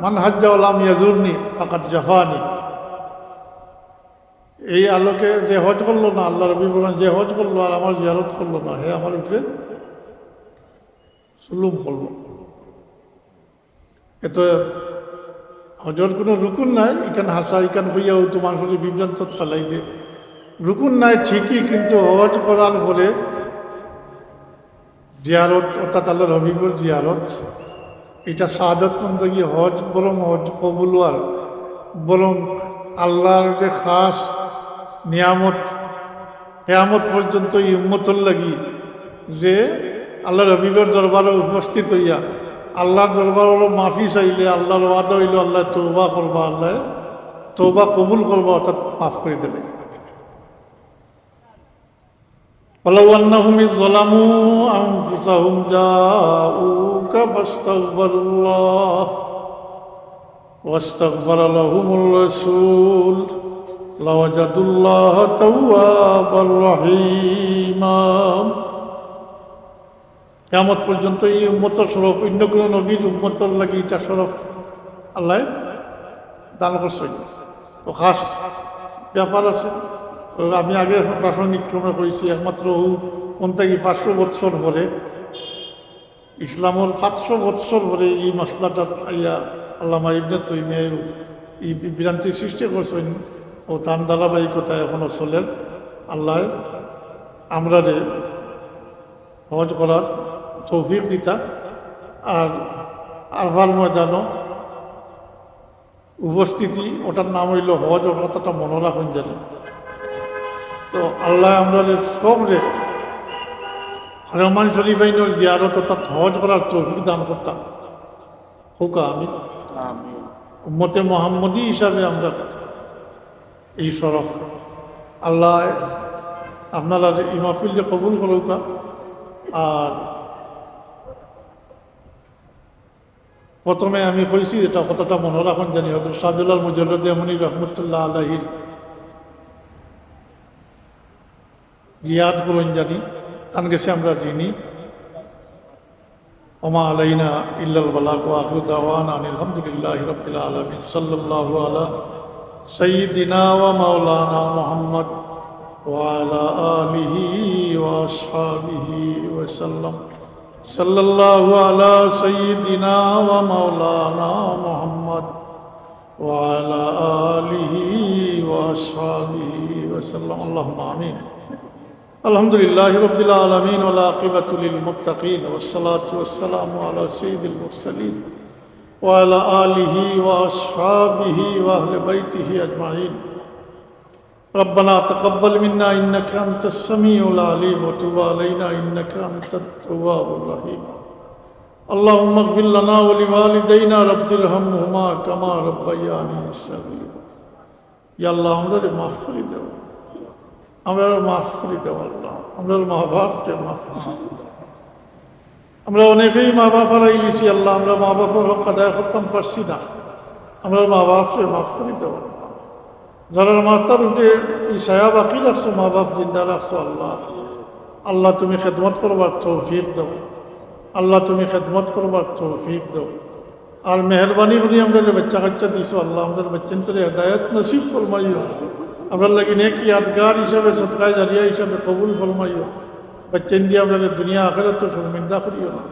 মান হাজ্জা ওয়ালাম ইয়াজুরনি ফাকাদ জাফানি, এই আলোকে যে হজ করলো না, আল্লাহ রবি বলেন যে হজ করলো আর আমার জিয়ারত করলো না, হে আমার উপরে জুলুম করলো। এত হজর কোনো রুকুন নাই, এখানে হাসা এখান হইয়া হইতো মানুষের বিভ্রান্ত ফেলাই দিয়ে রুকুন নাই ঠিকই, কিন্তু হজ করার পরে জিয়ারত অর্থাৎ আল্লাহর হবিবুর জিয়ারত, এটা শাহাদত মন্দগি হজ বরং হজ কবুল আর বরং আল্লাহর যে খাস নিয়ামত কেয়ামত পর্যন্ত এই উম্মতর লাগি যে আল্লাহর হবিবের দরবারে উপস্থিত হইয়া আল্লাহর দরবারে মাফি চাইলে আল্লাহর ওয়াদা হইল আল্লাহ তওবা করবা, আল্লাহ তওবা কবুল করবা, অর্থাৎ মাফ করে দেবে। ولو أنهم إذ ظلموا أنفسهم جاءوك فاستغفروا الله واستغفر لهم الرسول لوجدوا الله توابا رحيما। কিয়ামত পর্যন্ত এই উম্মতের শরফ, অন্য কোনো নবীর উম্মতের লাগি এটা শরফ আল্লাহ দান করছে। তো খাস ব্যাপার আছে, তো আমি আগে প্রাসঙ্গিক সময় কইছি একমাত্র কোন থেকে 500 বৎসর পরে ইসলামের 500 বৎসর পরে এই মশলাটা আইয়া আল্লামা ইবনে তাইমিয়া এই বিভ্রান্তির সৃষ্টি করছেন ও তার ধারাবাহিকতা এখনো চলেন। আল্লাহ আমরা হজ করার তৌফিক দিতা আর আরফার ময়দানও উপস্থিতি ওটার নাম হইল হজ, ও কথাটা মনে রাখুন জানি। তো আল্লাহ আমরা সব রহমান শরীফ আইনের জিয়ারত অর্থাৎ হজ করার তৌফিক দান করতাম হোকা আমি উম্মতে মোহাম্মদী হিসাবে আমরা এই শরফ আল্লাহ আপনারা এই মাহফিলকে কবুল করুকা। আর প্রথমে আমি কইছি এটা কতটা মনে রাখুন জানি, হয়তো শাহজুলাল মুজাল্লিদ এমনি রহমতুল্লাহ আলাইহির ইয়াদ করুন জানি, তান গেছে আমরা চিনি। ওমা আলাইনা ইল্লাল বালাগ ওয়া আখিরু দাওয়ানা আলহামদুলিল্লাহি রাব্বিল আলামিন সাল্লাল্লাহু আলা সাইয়্যিদিনা ওয়া মাওলানা মুহাম্মদ ওয়া আলা আলিহি ওয়া আসহাবিহি ওয়া সাল্লাম। সাল্লাল্লাহু আলা সাইয়্যিদিনা ওয়া মাওলানা মুহাম্মদ ওয়া আলা আলিহি ওয়া আসহাবিহি ওয়া সাল্লাম। আল্লাহুম্মা আমিন। আলহামদুলিল্লাহি রাব্বিল আলামিন ওয়াল আকিবাতু লিল মুত্তাকিন ওয়াসসালাতু ওয়াসসালামু আলা সাইয়্যিদিল মুরসালিন ওয়া আলা আলিহি ওয়া আসহাবিহি ওয়া আহলি বাইতিহি আজমাইন। ربنا تقبل منا إنك أنت السميع العليم وتب علينا إنك أنت التواب الرحيم. اللهم اغفر لنا ولوالدينا رب ارحمهما كما ربياني صغيرا. يا الله আমাদের মাফ করে দাও, আমরা মাফ করে দাও আল্লাহ, আমরা মা বাপকে মাফ করে দাও। আমরা অনেকেই মা বাপ হারাই গেছি আল্লাহ, আমরা মা বাপের হক আদায় করতাম পারছি না, আমরা মা বাপকে মাফ করে দেব। যারা মাতার যে এই ছায়া বাকি রাখছো, মা বাপ জিন্দা রাখছো আল্লাহ, আল্লাহ তুমি খেদমত করবার তৌফিক দাও, আল্লাহ তুমি খেদমত করবার তৌফিক দাও। আর মেহরবানি করি আমরা যে বাচ্চা কাচ্চা দিছো আল্লাহ, আমাদের বাচ্চান্তরে হেদায়ত নসিব ফরমাইও, আমরা লাগি নেক ইয়াদগার হিসাবে সদকায়ে জারিয়া হিসাবে কবুল ফরমাইও। বাচ্চান দিয়ে আমরা দুনিয়া আখিরাত শর্মিন্দা করিও না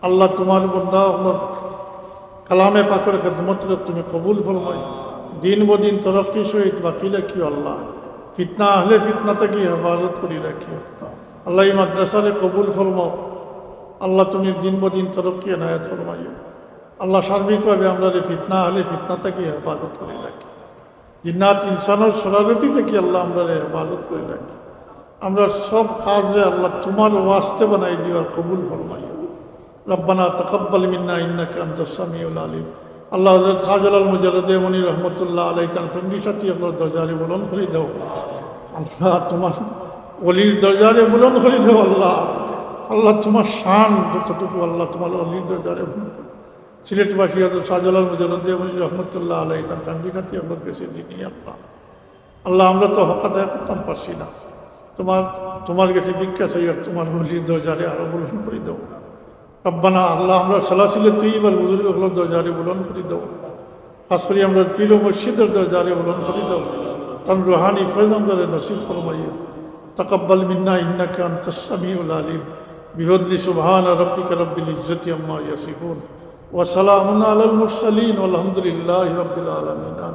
আল্লাহ। তোমার বন্দা আমার কালামে পাকের খেদমত তুমি কবুল ফরমাইও। দিন বদিন তরক্কি সহিত বাকি রাখিও আল্লাহ। ফিতনা আহলে ফিতনা থেকে হেফাজত করি রাখিও আল্লাহ। এই মাদ্রাসারে কবুল ফরমাও আল্লাহ, তুমি দিন বদিন তরক্কি এনায়াত ফরমাইও আল্লাহ। সার্বিকভাবে আমরা ফিতনা আহলে ফিতনা থেকে হেফাজত করে রাখি, জিন্নাত ইনসানের শরারতি থেকে আল্লাহ আমরা হেফাজত করে রাখি। আমরা সব কাজে আল্লাহ তোমার ওয়াস্তে বানাই দিও আর কবুল ফরমাইও। রব্বানা তাকাব্বাল মিন্না ইন্নাকা আনতাস সামিউল আলিম। আল্লাহ হযরত শাহজালাল মুজাদ্দিদ মুনি রহমতুল্লাহ আলাইহি তার ফ্যামিলির সাথে আপনার দরজারে বুলন্দ করে দাও আল্লাহ, তোমার ওলির দরজারে বুলন্দ করে দাও আল্লাহ। আল্লাহ তোমার শান যতটুকু আল্লাহ তোমার ওলির দরজারে সিলেটবাসী হযরত শাহজালাল মুজাদ্দিদ মুনি রহমতুল্লাহ আলাইহি তার ফ্যামিলির সাথে আপনার কাছে দিনই আল্লাহ। আল্লাহ আমরা তো হক আদায় করতাম পারছি না, তোমার কাছে ভিক্ষা চাই, আর তোমার ওলির দরজারে আরো বুলন্দ করে দাও রব্বানা। আল্লাহ আমরা সালাসিলে তৈয়বার বুজুর্গ হলোর দরজারে বুলন্দ করে দাও, খাস করে আমরা পীর ও মুর্শিদের দরজারে বুলন্দ করে দাও। তার রুহানি ফয়জরে নসিব ফরমাইও। তাকাব্বাল মিন্না ইন্নাকা আনতাস সামিউল আলিম। বিফদলি সুবহান রাব্বিকা রাব্বিল ইজ্জতি আম্মা ইয়াসিফুন ওয়া সালামুন আলাল মুরসালিন ওয়ালহামদুলিল্লাহি রাব্বিল আলামিন।